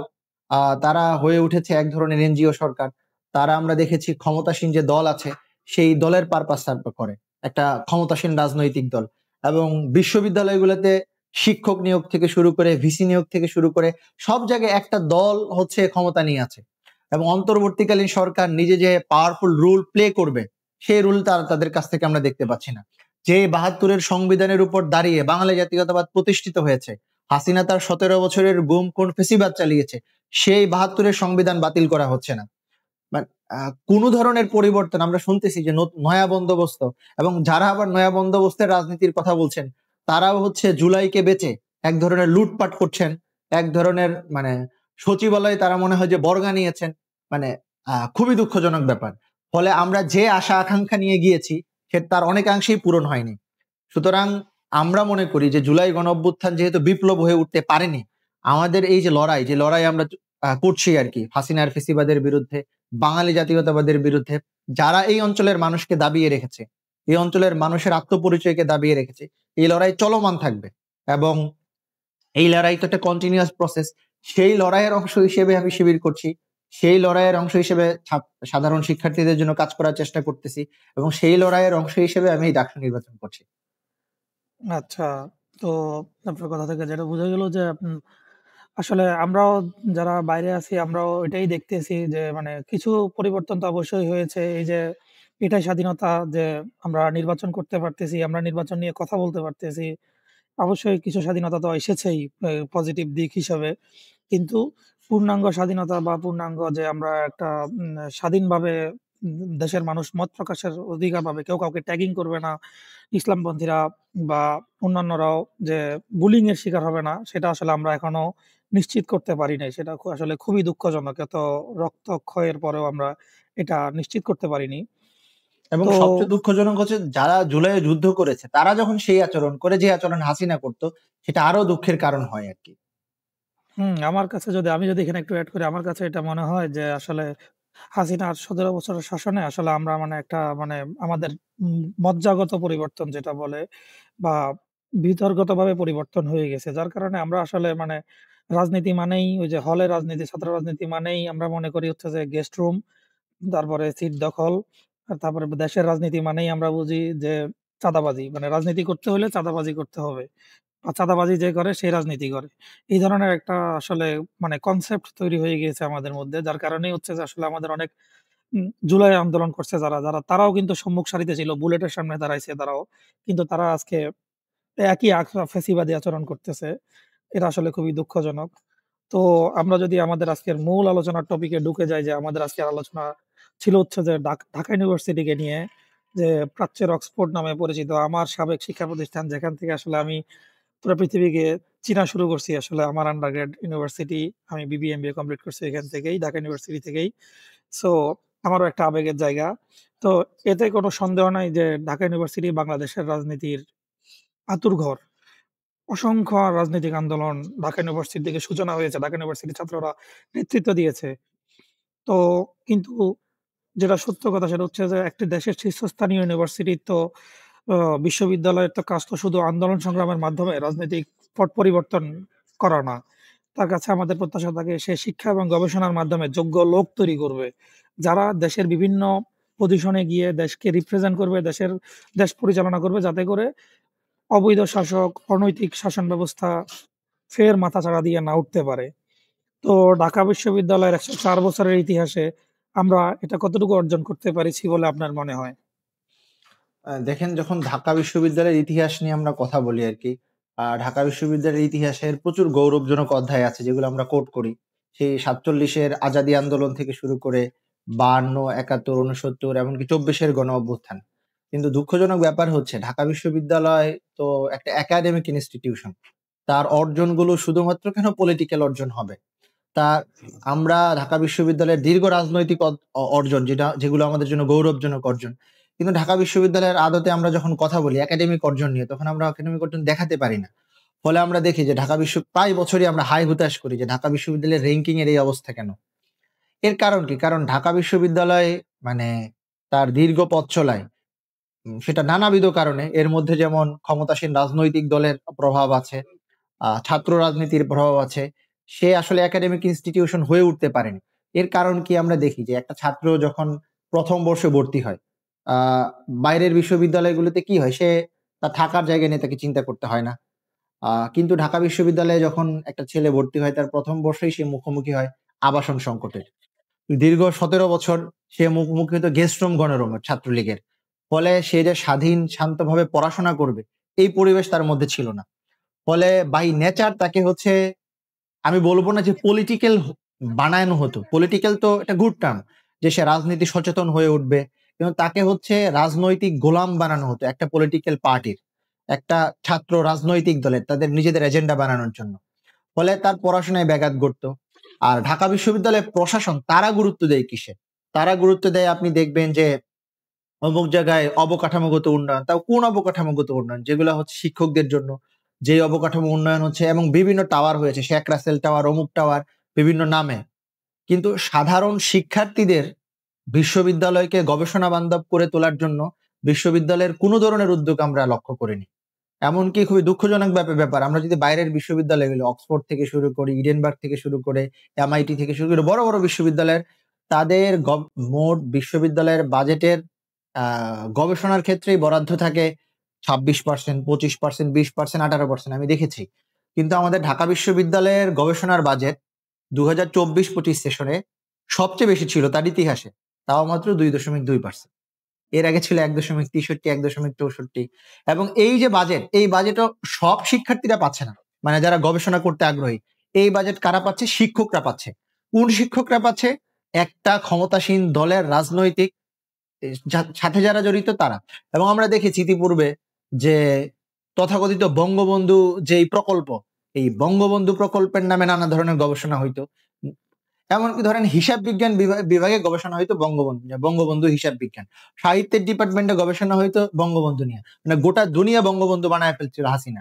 তারা হয়ে উঠেছে এক ধরনের এনজিও সরকার। তারা আমরা দেখেছি ক্ষমতাসীন যে দল আছে, সেই দলের পারপাস সার্ভ করে, একটা ক্ষমতাসীন রাজনৈতিক দল। এবং বিশ্ববিদ্যালয়গুলোতে শিক্ষক নিয়োগ থেকে শুরু করে ভিসি নিয়োগ থেকে শুরু করে সব জায়গায় একটা দল হচ্ছে ক্ষমতা নিয়ে আছে। এবং অন্তর্বর্তীকালীন সরকার নিজে যে পাওয়ারফুল রুল প্লে করবে, সেই রুল তাদের কাছ থেকে আমরা দেখতে পাচ্ছি না। যে ৭২-এর সংবিধানের উপর দাঁড়িয়ে বাঙালি জাতীয়তাবাদ প্রতিষ্ঠিত হয়েছে, হাসিনা তার ১৭ বছরের গুম খুন ফেসিবাদ চালিয়েছে, সেই ৭২-এর সংবিধান বাতিল করা হচ্ছে না। মানে কোন ধরনের পরিবর্তন আমরা শুনতেছি যে নয়া বন্দোবস্ত, এবং যারা আবার নয়া বন্দোবস্তের রাজনীতির কথা বলছেন, তারাও হচ্ছে জুলাইকে বেচে এক ধরনের লুটপাট করছেন, এক ধরনের মানে সচিবালয়ে তারা মনে হয় যে বর্গা নিয়েছেন। মানে খুবই দুঃখজনক ব্যাপার। ফলে আমরা যে আশা আকাঙ্ক্ষা নিয়ে গিয়েছি, সে তার অনেকাংশেই পূরণ হয়নি। সুতরাং আমরা মনে করি যে জুলাই গণঅভ্যুত্থান যেহেতু বিপ্লব হয়ে উঠতে পারেনি, আমাদের এই যে লড়াই আমরা করছি আর কি, হাসিনার ফেসিবাদের বিরুদ্ধে, বাঙালি জাতীয়তাবাদের বিরুদ্ধে, যারা এই অঞ্চলের মানুষকে দাবিয়ে রেখেছে, এই অঞ্চলের মানুষের আত্মপরিচয়কে দাবিয়ে রেখেছে, এই লড়াই চলমান থাকবে। এবং এই লড়াই তো একটা কন্টিনিউয়াস প্রসেস। সেই লড়াইয়ের অংশ হিসেবে আমি শিবির করছি, সেই লড়াইয়ের অংশ হিসেবে সাধারণ শিক্ষার্থীদের জন্য কাজ করার চেষ্টা করতেছি, এবং সেই লড়াইয়ের অংশ হিসেবে আমি এই ডাকসু নির্বাচন করছি। আচ্ছা, তো আপনার কথা থেকে যেটা বোঝা গেল যে আসলে আমরাও যারা বাইরে আছি আমরাও এটাই দেখতেছি যে মানে কিছু পরিবর্তন তো অবশ্যই হয়েছে। এই যে এটাই স্বাধীনতা যে আমরা নির্বাচন করতে পারতেছি, আমরা নির্বাচন নিয়ে কথা বলতে পারতেছি। অবশ্যই কিছু স্বাধীনতা তো এসেছেই পজিটিভ দিক হিসাবে। কিন্তু পূর্ণাঙ্গ স্বাধীনতা বা পূর্ণাঙ্গ যে আমরা একটা স্বাধীনভাবে দেশের মানুষ মত প্রকাশের অধিকার পাবে, কেউ কাউকে ট্যাগিং করবে না, ইসলামপন্থীরা বা অন্যান্যরাও যে বুলিং এর শিকার হবে না, সেটা আসলে আমরা এখনো নিশ্চিত করতে পারি নাই। সেটা আসলে খুবই দুঃখজনক। এত রক্তক্ষয়ের পরেও আমরা এটা নিশ্চিত করতে পারিনি। এবং তো সবচেয়ে দুঃখজনক হচ্ছে যারা জুলাইয়ে যুদ্ধ করেছে তারা যখন সেই আচরণ করে, যে আচরণ হাসিনা করতো, সেটা আরো দুঃখের কারণ হয় আরকি। আমার কাছে আমি যদি এখানে একটু এড করি, আমার কাছে এটা মনে হয় যে আসলে হাসিনার ১৭ বছরের শাসনে আসলে আমরা মানে একটা মানে আমাদের মজ্জাগত পরিবর্তন যেটা বলে বা বিতর্কতভাবে পরিবর্তন হয়ে গেছে। যার কারণে আমরা আসলে মানে রাজনীতি মানেই ওই যে হলের রাজনীতি, ছাত্র রাজনীতি মানেই আমরা মনে করি হচ্ছে যে গেস্ট রুম, তারপরে সিট দখল, আর তারপরে দেশের রাজনীতি মানেই আমরা বুঝি যে চাঁদাবাজি। মানে রাজনীতি করতে হলে চাঁদাবাজি করতে হবে। বা চাঁদাবাজি যে করে সেই রাজনীতি করে। এই ধরনের একটা আসলে মানে কনসেপ্ট তৈরি হয়ে গিয়েছে আমাদের মধ্যে। যার কারণেই হচ্ছে যে আসলে আমাদের অনেক জুলাই আন্দোলন করছে যারা তারাও কিন্তু সম্মুখ সারিতে ছিল। বুলেটের সামনে দাঁড়াইছে তারাও। কিন্তু তারা আজকে একই ফ্যাসিবাদী আচরণ করতেছে। এটা আসলে খুবই দুঃখজনক। তো আমরা যদি আমাদের আজকের মূল আলোচনার টপিকে ঢুকে যাই, যে আমাদের আজকের আলোচনা ছিল হচ্ছে যে ঢাকা ইউনিভার্সিটিকে নিয়ে, যে প্রাচ্যের অক্সফোর্ড নামে পরিচিত আমার সাবেক শিক্ষা প্রতিষ্ঠান, যেখান থেকে আসলে আমি পুরো পৃথিবীকে চিনা শুরু করছি। আসলে আমার আন্ডারগ্রেড ইউনিভার্সিটি, আমি বিবিএমবিএ কমপ্লিট করছি এখান থেকেই, ঢাকা ইউনিভার্সিটি থেকেই। সো আমারও একটা আবেগের জায়গা। তো এতে কোনো সন্দেহ নাই যে ঢাকা ইউনিভার্সিটি বাংলাদেশের রাজনীতির আঁতুড়ঘর। অসংখ্য রাজনৈতিক আন্দোলন ঢাকা ইউনিভার্সিটি থেকে সূচনা হয়েছে। ঢাকা ইউনিভার্সিটির ছাত্ররা নেতৃত্ব দিয়েছে। তো কিন্তু যেটা সত্য কথা সেটা হচ্ছে যে একটি দেশের শীর্ষস্থানীয় ইউনিভার্সিটির তো আ বিশ্ববিদ্যালয়ের তো কাজ তো শুধু আন্দোলন সংগ্রামের মাধ্যমে রাজনৈতিক পট পরিবর্তন করা না। তার কাছে আমাদের প্রত্যাশা থাকে সে শিক্ষা এবং গবেষণার মাধ্যমে যোগ্য লোক তৈরি করবে। যারা দেশের বিভিন্ন পজিশনে গিয়ে দেশকে রিপ্রেজেন্ট করবে, দেশ পরিচালনা করবে, যাতে করে অবৈধ শাসক, অনৈতিক শাসন ব্যবস্থা ফের মাথাচাড়া দিয়ে না উঠতে পারে। তো ঢাকা বিশ্ববিদ্যালয়ের ১০৪ বছরের ইতিহাসে আমরা এটা কতটুকু অর্জন করতে পেরেছি বলে আপনার মনে হয়? দেখেন, যখন ঢাকা বিশ্ববিদ্যালয়ের ইতিহাস নিয়ে আমরা কথা বলি আরকি, ঢাকা বিশ্ববিদ্যালয়ের ইতিহাসের প্রচুর গৌরবজনক অধ্যায় আছে যেগুলো আমরা কোট করি। সেই ৪৭ এর আজাদী আন্দোলন থেকে শুরু করে ৫২, ৭১, ৬৯ এমনকি ২৪ এর গণঅভ্যুত্থান। কিন্তু দুঃখজনক ব্যাপার হচ্ছে ঢাকা বিশ্ববিদ্যালয় তো একটা একাডেমিক ইনস্টিটিউশন। তার অর্জনগুলো শুধুমাত্র কেন পলিটিক্যাল অর্জন হবে? তার আমরা ঢাকা বিশ্ববিদ্যালয়ের দীর্ঘ রাজনৈতিক অর্জন যেগুলো আমাদের জন্য গৌরবজনক অর্জন। কিন্তু ঢাকা বিশ্ববিদ্যালয়ের আদতে আমরা যখন কথা বলি একাডেমিক অর্জন নিয়ে, তখন আমরা একাডেমিক অর্জন দেখাতে পারি না। ফলে আমরা দেখি যে প্রায় বছরই আমরা হায় হুতাশ করি যে ঢাকা বিশ্ববিদ্যালয়ের র‍্যাংকিং এর এই অবস্থা কেন? এর কারণ কি? কারণ ঢাকা বিশ্ববিদ্যালয় মানে তার দীর্ঘ পথ চলায় সেটা নানাবিধ কারণে, এর মধ্যে যেমন ক্ষমতাসীন রাজনৈতিক দলের প্রভাব আছে, ছাত্র রাজনীতির প্রভাব আছে। সে আসলে একাডেমিক ইনস্টিটিউশন হয়ে উঠতে পারেনি। এর কারণ কি? আমরা দেখি যে একটা ছাত্র যখন ১ম বর্ষে ভর্তি হয়, আ বাইরের বিশ্ববিদ্যালয়গুলোতে কি হয়? সে তার থাকার জায়গা নিয়ে তাকে চিন্তা করতে হয় না। কিন্তু ঢাকা বিশ্ববিদ্যালয়ে যখন একটা ছেলে ভর্তি হয়, তার ১ম বর্ষেই সে মুখোমুখি হয় আবাসন সংকটের। দীর্ঘ ১৭ বছর সে মুখোমুখি হতো গেস্ট রুম গণরুমের ছাত্রলীগের। ফলে সে যে স্বাধীন শান্তভাবে পড়াশোনা করবে, এই পরিবেশ তার মধ্যে ছিল না। ফলে বাই নেচার তাকে হচ্ছে, আমি বলব না যে পলিটিক্যাল বানানো হতো। পলিটিক্যাল তো একটা গুড টার্ম, যে সে রাজনীতি সচেতন হয়ে উঠবে। কিন্তু তাকে হচ্ছে রাজনৈতিক গোলাম বানানো হতো একটা পলিটিক্যাল পার্টির, একটা ছাত্র রাজনৈতিক দলের, তাদের নিজেদের এজেন্ডা বানানোর জন্য। ফলে তার পড়াশোনায় ব্যাঘাত ঘটতো। আর ঢাকা বিশ্ববিদ্যালয়ের প্রশাসন তারা গুরুত্ব দেয় কিসে? তারা গুরুত্ব দেয়, আপনি দেখবেন যে অমুক জায়গায় অবকাঠামোগত উন্নয়ন। তাও কোন অবকাঠামোগত উন্নয়ন? যেগুলা হচ্ছে শিক্ষকদের জন্য। যে অবকাঠামো উন্নয়ন হচ্ছে এবং বিভিন্ন টাওয়ার হয়েছে, শেখ রাসেল টাওয়ার, অমুক টাওয়ার, বিভিন্ন নামে। কিন্তু সাধারণ শিক্ষার্থীদের বিশ্ববিদ্যালয়কে গবেষণা বান্ধব করে তোলার জন্য বিশ্ববিদ্যালয়ের কোন ধরনের উদ্যোগ আমরা লক্ষ্য করিনি। এমনকি খুবই দুঃখজনক ব্যাপার, আমরা যদি বাইরের বিশ্ববিদ্যালয়গুলো অক্সফোর্ড থেকে শুরু করি, ইডেনবার্গ থেকে শুরু করে, এমআইটি থেকে শুরু করে বড়, বড় বিশ্ববিদ্যালয়ের তাদের মোট বিশ্ববিদ্যালয়ের বাজেটের আ গবেষণার ক্ষেত্রেই বরাদ্দ থাকে ২৬%, ২৫%, ২০%, ১৮% আমি দেখেছি। কিন্তু আমাদের ঢাকা বিশ্ববিদ্যালয়ের গবেষণার বাজেট ২০২৪-২৫ সেশনে সবচেয়ে বেশি ছিল তার ইতিহাসে। তাও মাত্র ২.২%। এর আগে ছিল 1.63, 1.64। এবং এই যে বাজেট, এই বাজেটও সব শিক্ষার্থীরা পাচ্ছে না, মানে যারা গবেষণা করতে আগ্রহী। এই বাজেট কারা পাচ্ছে? শিক্ষকরা পাচ্ছে। কোন শিক্ষকরা পাচ্ছে? একটা ক্ষমতাসীন দলের রাজনৈতিক সাথে যারা জড়িত তারা। এবং আমরা দেখেছি ইতিপূর্বে যে তথাকথিত বঙ্গবন্ধু যেই প্রকল্প, এই বঙ্গবন্ধু প্রকল্পের নামে নানা ধরনের গবেষণা হইতো। এমনকি ধরেন হিসাব বিজ্ঞান বিভাগে গবেষণা হইতো বঙ্গবন্ধু নিয়ে, বঙ্গবন্ধু হিসাব বিজ্ঞান। সাহিত্যের ডিপার্টমেন্টে গবেষণা হইতো বঙ্গবন্ধু নিয়ে, মানে গোটা দুনিয়া বঙ্গবন্ধু বানায় ফেলছিল হাসিনা।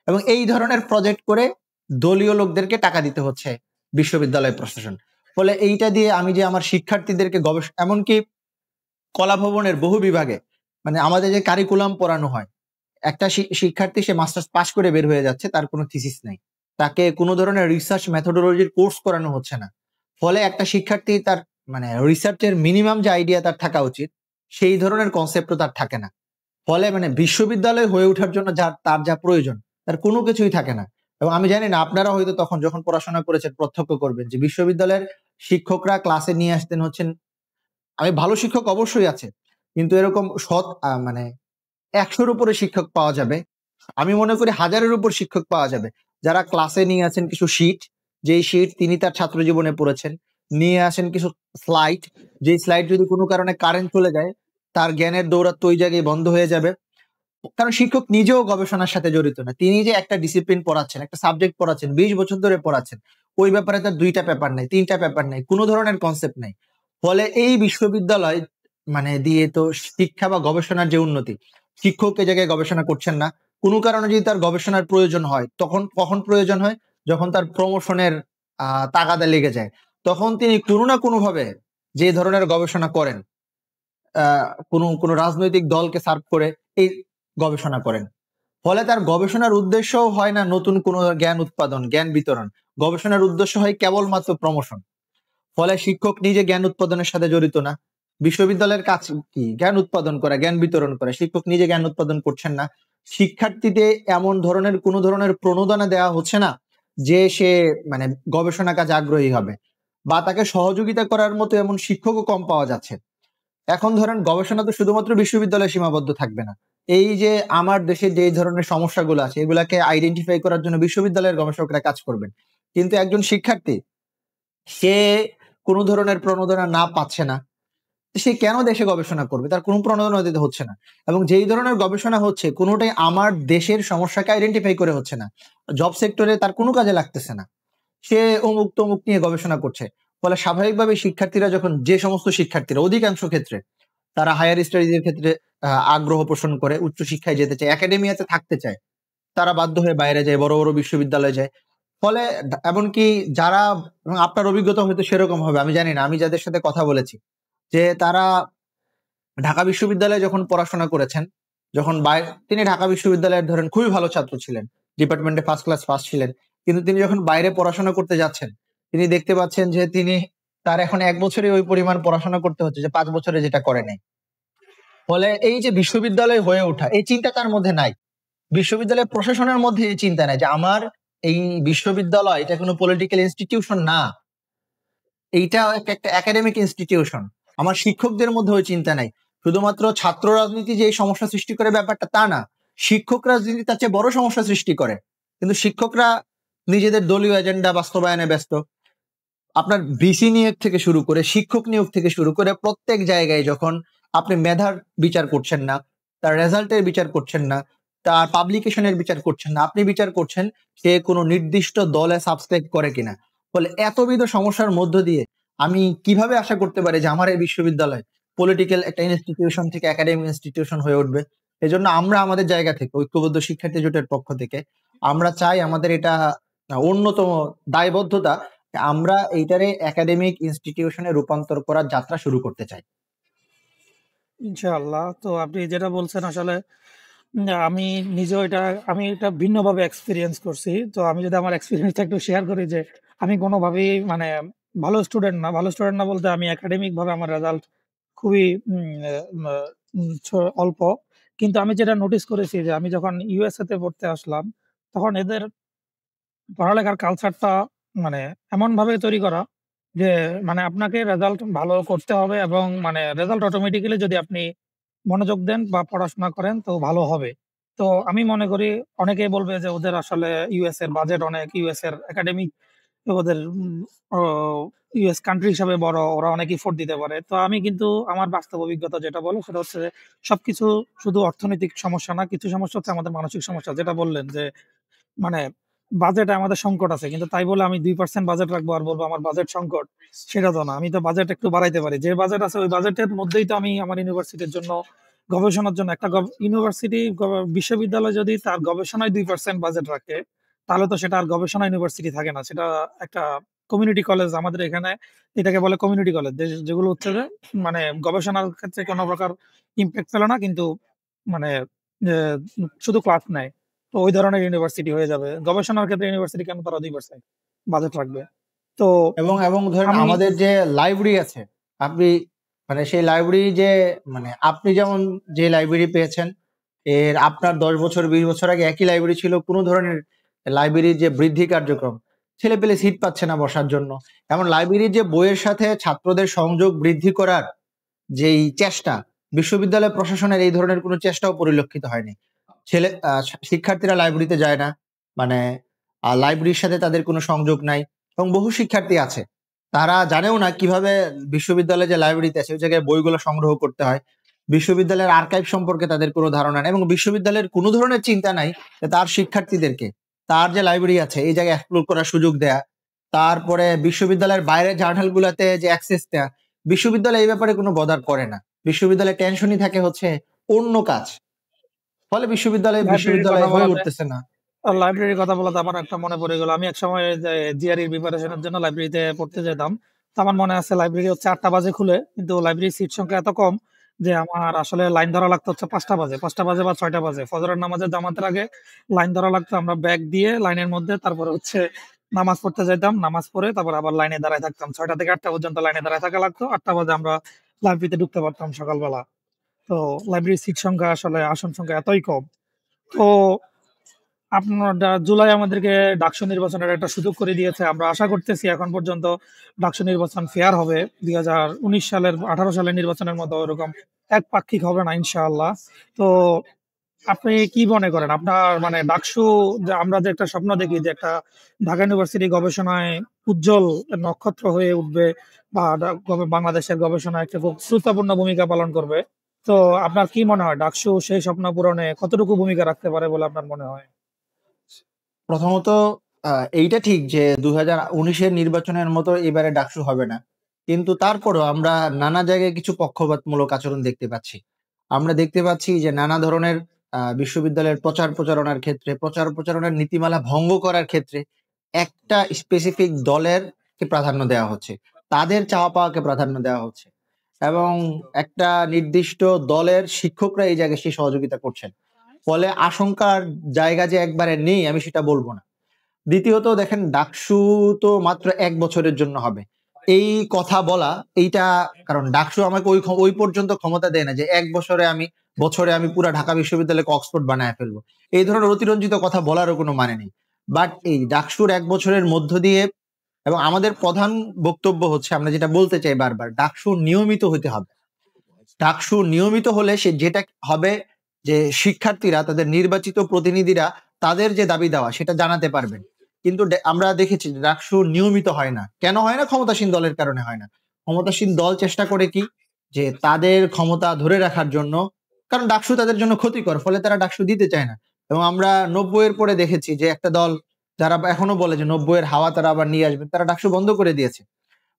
এবং এই ধরনের প্রজেক্ট করে দলীয় লোকদেরকে টাকা দিতে হচ্ছে বিশ্ববিদ্যালয় প্রশাসন। ফলে এইটা দিয়ে আমি যে আমার শিক্ষার্থীদেরকে এমনকি কলা ভবনের বহু বিভাগে, মানে আমাদের যে কারিকুলাম পড়ানো হয়, একটা শিক্ষার্থী সে মাস্টার্স পাস করে বের হয়ে যাচ্ছে, তার কোনো থিসিস নাই, তাকে কোনো ধরনের রিসার্চ মেথোডোলজির কোর্স করানো হচ্ছে না। ফলে একটা শিক্ষার্থী তার মানে রিসার্চের মিনিমাম যে আইডিয়া তার থাকা উচিত, সেই ধরনের কনসেপ্টও তার থাকে না। ফলে মানে বিশ্ববিদ্যালয় হয়ে ওঠার জন্য তার যা প্রয়োজন তার কোনো কিছুই থাকে না। এবং আমি জানি না, আপনারা হয়তো তখন যখন পড়াশোনা করেছেন প্রত্যক্ষ করবেন যে বিশ্ববিদ্যালয়ের শিক্ষকরা ক্লাসে নিয়ে আসতেন হচ্ছেন, আমি ভালো শিক্ষক অবশ্যই আছে, কিন্তু এরকম মানে 100-র উপরে শিক্ষক পাওয়া যাবে, আমি মনে করি 1000-এর উপর শিক্ষক পাওয়া যাবে যারা ক্লাসে নিয়ে আসেন কিছু শীট, যেই শীট তিনি তার ছাত্র জীবনে পড়েছেন, নিয়ে আসেন কিছু স্লাইড, যেই স্লাইড যদি কোনো কারণে কারেন্ট চলে যায় তার জ্ঞানের দৌরাত্ম্য ওই জায়গায় বন্ধ হয়ে যাবে। কারণ শিক্ষক নিজেও গবেষণার সাথে জড়িত না, তিনি যে একটা ডিসিপ্লিন পড়াচ্ছেন, একটা সাবজেক্ট পড়াচ্ছেন, 20 বছর ধরে পড়াচ্ছেন, ওই ব্যাপারে তার 2টা পেপার নাই, 3টা পেপার নাই, কোনো ধরনের কনসেপ্ট নাই। ফলে এই বিশ্ববিদ্যালয় মানে দিয়ে তো শিক্ষা বা গবেষণার যে উন্নতি, শিক্ষক এ জায়গায় গবেষণা করছেন না। কোনো কারণে যদি তার গবেষণার প্রয়োজন হয়, কখন প্রয়োজন হয়? যখন তার প্রমোশনের তাগাদা লেগে যায়, তখন তিনি কোনো না কোনো ভাবে যে ধরনের গবেষণা করেন, কোনো রাজনৈতিক দলকে সার্ভ করে এই গবেষণা করেন। ফলে তার গবেষণার উদ্দেশ্যও হয় না নতুন কোনো জ্ঞান উৎপাদন, জ্ঞান বিতরণ, গবেষণার উদ্দেশ্য হয় কেবলমাত্র প্রমোশন। ফলে শিক্ষক নিজে জ্ঞান উৎপাদনের সাথে জড়িত না, বিশ্ববিদ্যালয়ের কাজ কি? জ্ঞান উৎপাদন করা, জ্ঞান বিতরণ করা। শিক্ষক নিজে জ্ঞান উৎপাদন করছেন না, শিক্ষার্থীদের এমন ধরনের কোনো ধরনের প্রণোদনা দেওয়া হচ্ছে না যে সে মানে গবেষণা কাজে আগ্রহী হবে, বা তাকে সহযোগিতা করার মতো এমন শিক্ষকও কম পাওয়া যাচ্ছে। এখন ধরেন গবেষণা তো শুধুমাত্র বিশ্ববিদ্যালয়ে সীমাবদ্ধ থাকবে না। এই যে আমার দেশে যে ধরনের সমস্যাগুলো আছে এগুলাকে আইডেন্টিফাই করার জন্য বিশ্ববিদ্যালয়ের গবেষকরা কাজ করবেন, কিন্তু একজন শিক্ষার্থী সে কোনো ধরনের প্রণোদনা না পাচ্ছে না, সে কেন দেশে গবেষণা করবে? তার কোনো প্রণোদনা দিতে হচ্ছে না। এবং যেই ধরনের গবেষণা হচ্ছে কোনোটাই আমার দেশের সমস্যাকে আইডেন্টিফাই করে হচ্ছে না, জব সেক্টরে তার কোনো কাজে লাগতেছে না, সে অমুক তমুক নিয়ে গবেষণা করছে। ফলে স্বাভাবিকভাবে শিক্ষার্থীরা যখন, যে সমস্ত শিক্ষার্থীরা অধিকাংশ ক্ষেত্রে তারা হায়ার স্টাডিজের ক্ষেত্রে আগ্রহ পোষণ করে, উচ্চশিক্ষায় যেতে চায়, একাডেমিয়াতে থাকতে চায়, তারা বাধ্য হয়ে বাইরে যায়, বড় বড় বিশ্ববিদ্যালয়ে যায়। ফলে এমনকি যারা, আপনার অভিজ্ঞতা হয়তো সেরকম হবে আমি জানি না, আমি যাদের সাথে কথা বলেছি যে তারা ঢাকা বিশ্ববিদ্যালয়ে যখন পড়াশোনা করেছেন, যখন তিনি ঢাকা বিশ্ববিদ্যালয়ের ধরেন খুবই ভালো ছাত্র ছিলেন, ডিপার্টমেন্টে ফার্স্ট ক্লাস পাস ছিলেন, কিন্তু তিনি যখন বাইরে পড়াশোনা করতে যাচ্ছেন তিনি দেখতে পাচ্ছেন যে তার এখন 1 বছরে ওই পরিমাণ পড়াশোনা করতে হচ্ছে যে 5 বছরে যেটা করে নাই। ফলে এই যে বিশ্ববিদ্যালয় হয়ে ওঠা, এই চিন্তা তার মধ্যে নাই, বিশ্ববিদ্যালয় প্রশাসনের মধ্যে এই চিন্তা নাই যে আমার এই বিশ্ববিদ্যালয় এটা কোনো পলিটিক্যাল ইনস্টিটিউশন না, এইটা একটা একাডেমিক ইনস্টিটিউশন। আমার শিক্ষকদের মধ্যে ওই চিন্তা নাই। শুধুমাত্র ছাত্র রাজনীতি যে সমস্যা সৃষ্টি করে ব্যাপারটা তা না, শিক্ষক রাজনীতি তার চেয়ে বড় সমস্যা সৃষ্টি করে। কিন্তু শিক্ষকরা নিজেদের দলীয় এজেন্ডা বাস্তবায়নে ব্যস্ত। আপনার ভিসি নিয়োগ থেকে শুরু করে, শিক্ষক নিয়োগ থেকে শুরু করে প্রত্যেক জায়গায় যখন আপনি মেধার বিচার করছেন না, তার রেজাল্টের বিচার করছেন না, তার পাবলিকেশনের বিচার করছেন না, আপনি বিচার করছেন সে কোনো নির্দিষ্ট দলে সাবস্ক্রাইব করে কিনা। ফলে এতবিধ সমস্যার মধ্য দিয়ে আমি কিভাবে আশা করতে পারি যে আমার এই বিশ্ববিদ্যালয় পলিটিক্যাল একটা ইনস্টিটিউশন থেকে একাডেমিক ইনস্টিটিউশন হয়ে উঠবে? এজন্য আমরা আমাদের জায়গা থেকে, ঐক্যবদ্ধ শিক্ষার্থী জোটের পক্ষ থেকে আমরা চাই, আমাদের এটা অন্যতম দায়বদ্ধতা, আমরা এইটারে একাডেমিক ইনস্টিটিউশনে রূপান্তর করার যাত্রা শুরু করতে চাই। ইনশাআল্লাহ। তো আপনি যেটা বলছেন আসলে আমি নিজেও আমি এটা ভিন্নভাবে এক্সপেরিয়েন্স করছি। তো আমি যদি আমার এক্সপেরিয়েন্সটা একটু শেয়ার করি যে আমি কোনোভাবেই মানে ভালো স্টুডেন্ট না। ভালো স্টুডেন্ট না বলতে আমি একাডেমিক ভাবে আমার রেজাল্ট খুবই উম আ উম ছ অল্প। কিন্তু আমি যেটা নোটিস করেছি যে আমি যখন ইউএসএ তে পড়তে আসলাম, তখন এদের পড়ালেখার কালচারটা মানে এমনভাবে তৈরি করা যে মানে আপনাকে রেজাল্ট ভালো করতে হবে এবং মানে রেজাল্ট অটোমেটিক্যালি যদি আপনি মনোযোগ দেন বা পড়াশোনা করেন তো ভালো হবে। তো আমি মনে করি অনেকেই বলবে যে ওদের আসলে ইউএস এর বাজেট অনেক, ইউএস এর একাডেমিক ওদের ইউএস কান্ট্রি হিসাবে বড়, ওরা অনেক ইফোর্ট দিতে পারে। তো আমি কিন্তু আমার বাস্তব অভিজ্ঞতা যেটা বলে সেটা হচ্ছে যে সবকিছু শুধু অর্থনৈতিক সমস্যা না, কিছু সমস্যা হচ্ছে আমাদের মানসিক সমস্যা। যেটা বললেন যে মানে বাজেটে আমাদের সংকট আছে, কিন্তু তাই বলে আমি 2% বাজেট রাখবো আর বলবো আমার বাজেট সংকট, সেটা তো না। আমি তো বাজেট একটু বাড়াইতে পারি, যে বাজেট আছে ওই বাজেটের মধ্যেই তো আমি আমার ইউনিভার্সিটির জন্য, গবেষণার জন্য একটা ইউনিভার্সিটি বিশ্ববিদ্যালয় যদি তার গবেষণায় 2% বাজেট রাখে, তাহলে তো সেটা আর গবেষণা ইউনিভার্সিটি থাকে না, সেটা একটা কমিউনিটি কলেজ। আমাদের এখানে এটাকে বলে কমিউনিটি কলেজ, যেগুলো হচ্ছে যে মানে গবেষণার ক্ষেত্রে কোনো প্রকার ইম্প্যাক্ট ফেলে না, কিন্তু মানে আহ, শুধু ক্লাস নেয়। তো ওই ধরনের ইউনিভার্সিটি হয়ে যাবে। গবেষণার ক্ষেত্রে ইউনিভার্সিটি কেন তারা 2% বাজেট রাখবে? তো এবং ধরেন আমি আমাদের যে লাইব্রেরি আছে, আপনি মানে সেই লাইব্রেরি যে মানে আপনি যেমন যে লাইব্রেরি পেয়েছেন, এর আপনার 10 বছর 20 বছর আগে একই লাইব্রেরি ছিল, কোনো ধরনের লাইব্রেরির যে বৃদ্ধি কার্যক্রম, ছেলে পেলে সিট পাচ্ছে না বসার জন্য। এমন লাইব্রেরির যে বইয়ের সাথে ছাত্রদের সংযোগ বৃদ্ধি করার যেই চেষ্টা, বিশ্ববিদ্যালয় প্রশাসনের এই ধরনের কোনো চেষ্টাও পরিলক্ষিত হয়নি। শিক্ষার্থীরা লাইব্রেরিতে যায় না, মানে লাইব্রেরির সাথে তাদের কোনো সংযোগ নাই। এবং বহু শিক্ষার্থী আছে, তারা জানেও না কিভাবে বিশ্ববিদ্যালয়ে যে লাইব্রেরিতে আছে ওই জায়গায় বইগুলো সংগ্রহ করতে হয়। বিশ্ববিদ্যালয়ের আর্কাইভ সম্পর্কে তাদের কোনো ধারণা নেই, এবং বিশ্ববিদ্যালয়ের কোনো ধরনের চিন্তা নাই যে তার শিক্ষার্থীদেরকে তার যে লাইব্রেরি আছে এই জায়গায় এক্সপ্লোর করার সুযোগ দেয়া। তারপরে বিশ্ববিদ্যালয়ের বাইরের জার্নাল গুলাতে যে অ্যাক্সেস দেয়া, বিশ্ববিদ্যালয় এই ব্যাপারে কোনো বদার করে না। বিশ্ববিদ্যালয়ে টেনশনই থাকে হচ্ছে অন্য কাজ, ফলে বিশ্ববিদ্যালয় লাইব্রেরির কথা বিশ্ববিদ্যালয় হয়ে বলাতে উঠতেছে না। লাইব্রেরির কথা বলাতে আমার একটা মনে পড়ে গেল। আমি এক সময় জিআরই প্রিপারেশনের জন্য লাইব্রেরিতে পড়তে যেতাম। তো আমার মনে আছে লাইব্রেরি হচ্ছে 8টা বাজে খুলে, কিন্তু লাইব্রেরির সিট সংখ্যা এত কম যে আমার আসলে লাইন ধরা লাগতো হচ্ছে 5টা বাজে, 5টা বাজে বা 6টা বাজে, ফজরের নামাজের জামাতের আগে লাইন ধরা লাগতো। আমরা ব্যাগ দিয়ে লাইনের মধ্যে তারপরে হচ্ছে নামাজ পড়তে যেতাম, নামাজ পড়ে তারপর আবার লাইনে দাঁড়ায় থাকতাম। 6টা থেকে 8টা পর্যন্ত লাইনে দাঁড়ায় থাকা লাগতো। 8টা বাজে আমরা লাইব্রেরিতে ঢুকতে পারতাম সকালবেলা। তো লাইব্রেরির সিট সংখ্যা আসলে আসন সংখ্যা এতই কম। তো আপনার জুলাই আমাদেরকে ডাকসু নির্বাচনের একটা সুযোগ করে দিয়েছে। আমরা আশা করতেছি এখন পর্যন্ত ডাকসু নির্বাচন ফেয়ার হবে, 2019 সালের 18 সালের নির্বাচনের মতো এরকম একপাক্ষিক হবে না ইনশাআল্লাহ। তো আপনি কি মনে করেন, আপনার মানে ডাকসু, যে আমরা যে একটা স্বপ্ন দেখি যে একটা ঢাকা ইউনিভার্সিটি গবেষণায় উজ্জ্বল নক্ষত্র হয়ে উঠবে বা বাংলাদেশের গবেষণায় একটা খুব গুরুত্বপূর্ণ ভূমিকা পালন করবে, তো আপনার কি মনে হয় ডাকসু সেই স্বপ্ন পূরণে কতটুকু ভূমিকা রাখতে পারে বলে আপনার মনে হয়? প্রথমত এইটা ঠিক যে 2019-এর নির্বাচনের মতো এবারে ডাকসু হবে না, কিন্তু তারপরেও আমরা নানা জায়গায় কিছু পক্ষপাতমূলক আচরণ দেখতে পাচ্ছি। আমরা দেখতে পাচ্ছি যে নানা ধরনের বিশ্ববিদ্যালয়ের প্রচার প্রচারণার ক্ষেত্রে, প্রচার প্রচারণার নীতিমালা ভঙ্গ করার ক্ষেত্রে একটা স্পেসিফিক দলের কে প্রাধান্য দেওয়া হচ্ছে, তাদের চাওয়া পাওয়াকে প্রাধান্য দেওয়া হচ্ছে, এবং একটা নির্দিষ্ট দলের শিক্ষকরা এই জায়গায় সেই সহযোগিতা করছেন। ফলে আশঙ্কার জায়গা যে একবারে নেই আমি সেটা বলবো না। দ্বিতীয়ত দেখেন, ডাকসু তো মাত্র 1 বছরের জন্য হবে, এই কথা বলা এইটা, কারণ ডাকসু আমাকে ওই পর্যন্ত ক্ষমতা দেয় না যে 1 বছরে আমি পুরা ঢাকা বিশ্ববিদ্যালয়কে অক্সফোর্ড বানায় ফেলবো। এই ধরনের অতিরঞ্জিত কথা বলারও কোনো মানে নেই। বাট এই ডাকসুর 1 বছরের মধ্য দিয়ে, এবং আমাদের প্রধান বক্তব্য হচ্ছে, আমরা যেটা বলতে চাই বারবার, ডাকসু নিয়মিত হতে হবে। ডাকসু নিয়মিত হলে সে যেটা হবে যে শিক্ষার্থীরা, তাদের নির্বাচিত প্রতিনিধিরা তাদের যে দাবি দেওয়া সেটা জানাতে পারবেন। কিন্তু আমরা দেখেছি যে ডাকসু নিয়মিত হয় না। কেন হয় না? ক্ষমতাসীন দলের কারণে হয় না। ক্ষমতাসীন দল চেষ্টা করে কি, যে তাদের ক্ষমতা ধরে রাখার জন্য, কারণ ডাকসু তাদের জন্য ক্ষতিকর, ফলে তারা ডাকসু দিতে চায় না। এবং আমরা 90-এর পরে দেখেছি যে একটা দল যারা এখনো বলে যে 90-এর হাওয়া তারা আবার নিয়ে আসবেন, তারা ডাকসু বন্ধ করে দিয়েছে।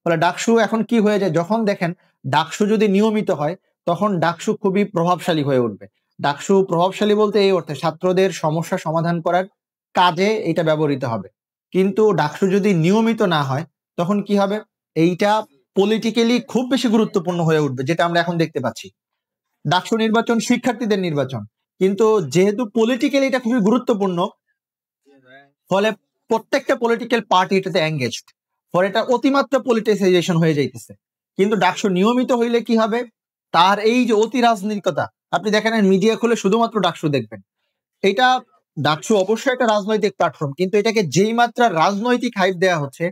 ফলে ডাকসু এখন কি হয়ে যায়, যখন দেখেন ডাকসু যদি নিয়মিত হয় তখন ডাকসু খুবই প্রভাবশালী হয়ে উঠবে। ডাকসু প্রভাবশালী বলতে এই অর্থে, ছাত্রদের সমস্যা সমাধান করার কাজে এটা ব্যবহৃত হবে। কিন্তু ডাকসু যদি নিয়মিত না হয় তখন কি হবে, এইটা পলিটিক্যালি খুব বেশি গুরুত্বপূর্ণ হয়ে উঠবে, যেটা আমরা এখন দেখতে পাচ্ছি। ডাকসু নির্বাচন শিক্ষার্থীদের নির্বাচন, কিন্তু যেহেতু পলিটিক্যালি এটা খুবই গুরুত্বপূর্ণ, ফলে প্রত্যেকটা পলিটিক্যাল পার্টি এটাতে এঙ্গেজড, ফলে এটা অতিমাত্রা পলিটিসাইজেশন হয়ে যাইতেছে। কিন্তু ডাকসু নিয়মিত হইলে কি হবে, তার এই যে অতি রাজনৈতিকতা, আপনি দেখেন মিডিয়া খুলে শুধুমাত্র ডাকসু দেখবেন। এটা, ডাকসু অবশ্যই একটা রাজনৈতিক প্ল্যাটফর্ম, কিন্তু এটাকে যেই মাত্রা রাজনৈতিক হাইপ দেওয়া হচ্ছে,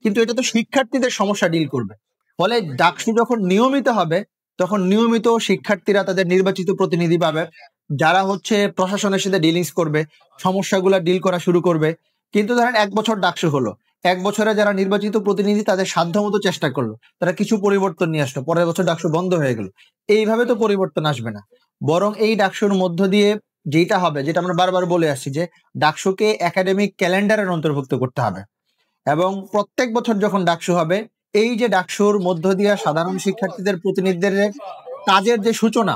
কিন্তু এটা তো শিক্ষার্থীদের সমস্যা ডিল করবে। ফলে ডাকসু যখন নিয়মিত হবে তখন নিয়মিত শিক্ষার্থীরা তাদের নির্বাচিত প্রতিনিধি পাবে, যারা হচ্ছে প্রশাসনের সাথে ডিলিংস করবে, সমস্যাগুলো ডিল করা শুরু করবে। কিন্তু ধরেন 1 বছর ডাকসু হলো, 1 বছরে যারা নির্বাচিত প্রতিনিধি তাদের সাধ্যমতো চেষ্টা করলো, তারা কিছু পরিবর্তন নিয়ে আসলো, পরের বছর ডাকসু বন্ধ হয়ে গেল। এইভাবে তো পরিবর্তন আসবে না। বরং এই ডাকসুর মধ্য দিয়ে যেটা হবে, যেটা আমরা বারবার বলে আসছি, যে ডাকসুকে একাডেমিক ক্যালেন্ডারের অন্তর্ভুক্ত করতে হবে। এবং প্রত্যেক বছর যখন ডাকসু হবে, এই যে ডাকসুর মধ্য দিয়ে সাধারণ শিক্ষার্থীদের প্রতিনিধিদের কাজের যে সূচনা,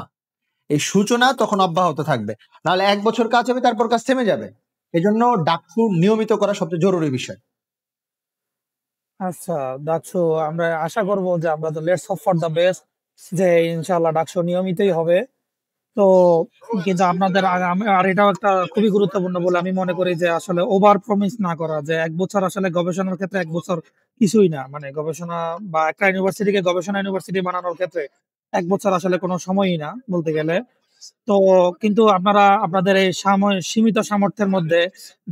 এই সূচনা তখন অব্যাহত থাকবে। নাহলে 1 বছর কাজ হবে, তারপর কাজ থেমে যাবে। এজন্য ডাকসু নিয়মিত করা সবচেয়ে জরুরি বিষয়। আচ্ছা, ডাকসু আমরা আশা করব যে আমরা তো let's hope for the best, যে ইনশাআল্লাহ ডাকসু নিয়মিতই হবে। তো কিন্তু আপনাদের আর এটাও একটা খুবই গুরুত্বপূর্ণ বলে আমি মনে করি, যে আসলে ওভার প্রমিস না করা, যে 1 বছর আসলে গবেষণার ক্ষেত্রে 1 বছর কিছুই না, মানে গবেষণা বা একটা ইউনিভার্সিটিকে গবেষণা ইউনিভার্সিটি বানানোর ক্ষেত্রে 1 বছর আসলে কোনো সময়ই না বলতে গেলে। তো কিন্তু আপনারা আপনাদের এই সীমিত সামর্থ্যের মধ্যে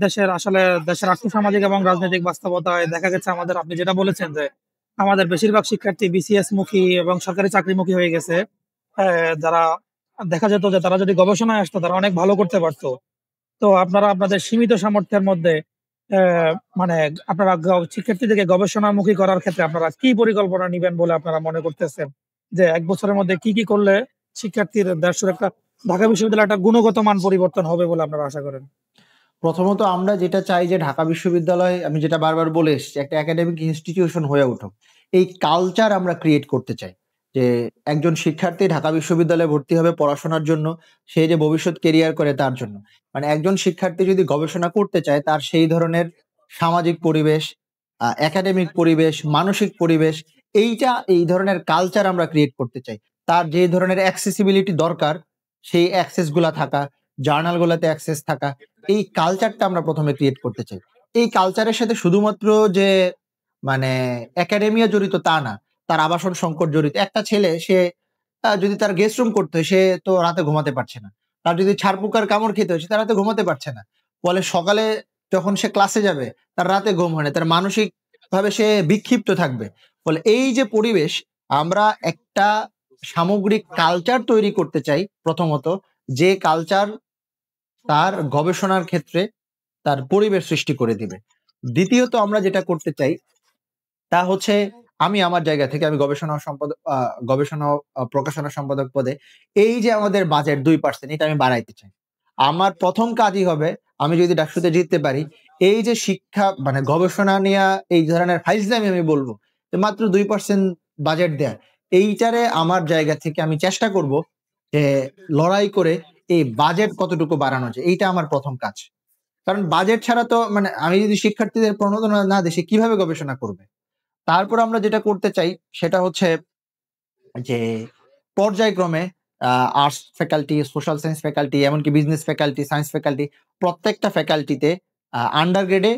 দেশের আর্থসামাজিক এবং রাজনৈতিক বাস্তবতায় দেখা গেছে, আমাদের আপনি যেটা বলেছেন যে আমাদের বেশিরভাগ শিক্ষার্থী বিসিএস মুখী এবং সরকারি চাকরিমুখী হয়ে গেছে। যারা দেখা যেত যে তারা যদি গবেষণায় আসতো তারা অনেক ভালো করতে পারতো। তো আপনারা আপনাদের সীমিত সামর্থ্যের মধ্যে মানে আপনারা শিক্ষার্থীদেরকে গবেষণামুখী করার ক্ষেত্রে আপনারা কি পরিকল্পনা নিবেন বলে আপনারা মনে করতেছেন, যে 1 বছরের মধ্যে কি কি করলে শিক্ষার্থীর দেশের একটা ঢাকা বিশ্ববিদ্যালয় একটা গুণগত মান পরিবর্তন হবে বলে আপনারা আশা করেন? প্রথমত আমরা যেটা চাই যে ঢাকা বিশ্ববিদ্যালয়, আমি যেটা বারবার বলে এসেছি, একটা একাডেমিক ইনস্টিটিউশন হয়ে উঠুক। এই কালচার আমরা ক্রিয়েট করতে চাই, যে একজন শিক্ষার্থী ঢাকা বিশ্ববিদ্যালয়ে ভর্তি হবে পড়াশোনার জন্য, সে যে ভবিষ্যৎ কেরিয়ার করে তার জন্য। মানে একজন শিক্ষার্থী যদি গবেষণা করতে চায়, তার সেই ধরনের সামাজিক পরিবেশ, একাডেমিক পরিবেশ, মানসিক পরিবেশ, এই ধরনের কালচার আমরা ক্রিয়েট করতে চাই। তার যে ধরনের অ্যাক্সেসিবিলিটি দরকার, সেই অ্যাক্সেস গুলা থাকা, জার্নাল গুলাতে অ্যাক্সেস থাকা, এই কালচারটা আমরা প্রথমে ক্রিয়েট করতে চাই। এই কালচারের সাথে শুধুমাত্র যে মানে একাডেমিয়া জড়িত তা না, তার আবাসন সংকট জড়িত। একটা ছেলে, সে যদি তার গেস্ট রুম করতে হয়, সে তো রাতে ঘুমাতে পারছে না। তার যদি ছারপোকার কামড় খেতে হয়, সে তার রাতে ঘুমাতে পারছে না। ফলে সকালে যখন সে ক্লাসে যাবে, তার রাতে ঘুম হয় না, তার মানসিক ভাবে সে বিক্ষিপ্ত থাকবে। ফলে এই যে পরিবেশ, আমরা একটা সামগ্রিক কালচার তৈরি করতে চাই প্রথমত, যে কালচার তার গবেষণার ক্ষেত্রে তার পরিবেশ সৃষ্টি করে দিবে। দ্বিতীয়ত আমরা যেটা করতে চাই, তা হচ্ছে, আমি আমার জায়গা থেকে, আমি গবেষণা প্রকাশনা সম্পাদক পদে, এই যে আমাদের বাজেট 2%, এটা আমি বাড়াইতে চাই। আমার প্রথম কাজই হবে, আমি যদি ডাকসুতে জিততে পারি, এই যে শিক্ষা মানে গবেষণা নিয়ে এই ধরনের ফাইজলামি আমি বলবো, যে মাত্র 2% বাজেট দেয়া, এইটারে আমার জায়গা থেকে আমি চেষ্টা করব যে লড়াই করে এই বাজেট কতটুকু বাড়ানো যায়, এইটা আমার প্রথম কাজ। কারণ বাজেট ছাড়া তো, মানে আমি যদি শিক্ষার্থীদের প্রণোদনা না দিই, সে কিভাবে গবেষণা করবে? তারপর আমরা যেটা করতে চাই, সেটা হচ্ছে যে পর্যায়ক্রমে arts faculty, social science faculty, এমনকি বিজনেস ফ্যাকাল্টি, সায়েন্স ফ্যাকাল্টি, প্রত্যেকটা ফ্যাকাল্টিতে আন্ডার গ্রেডে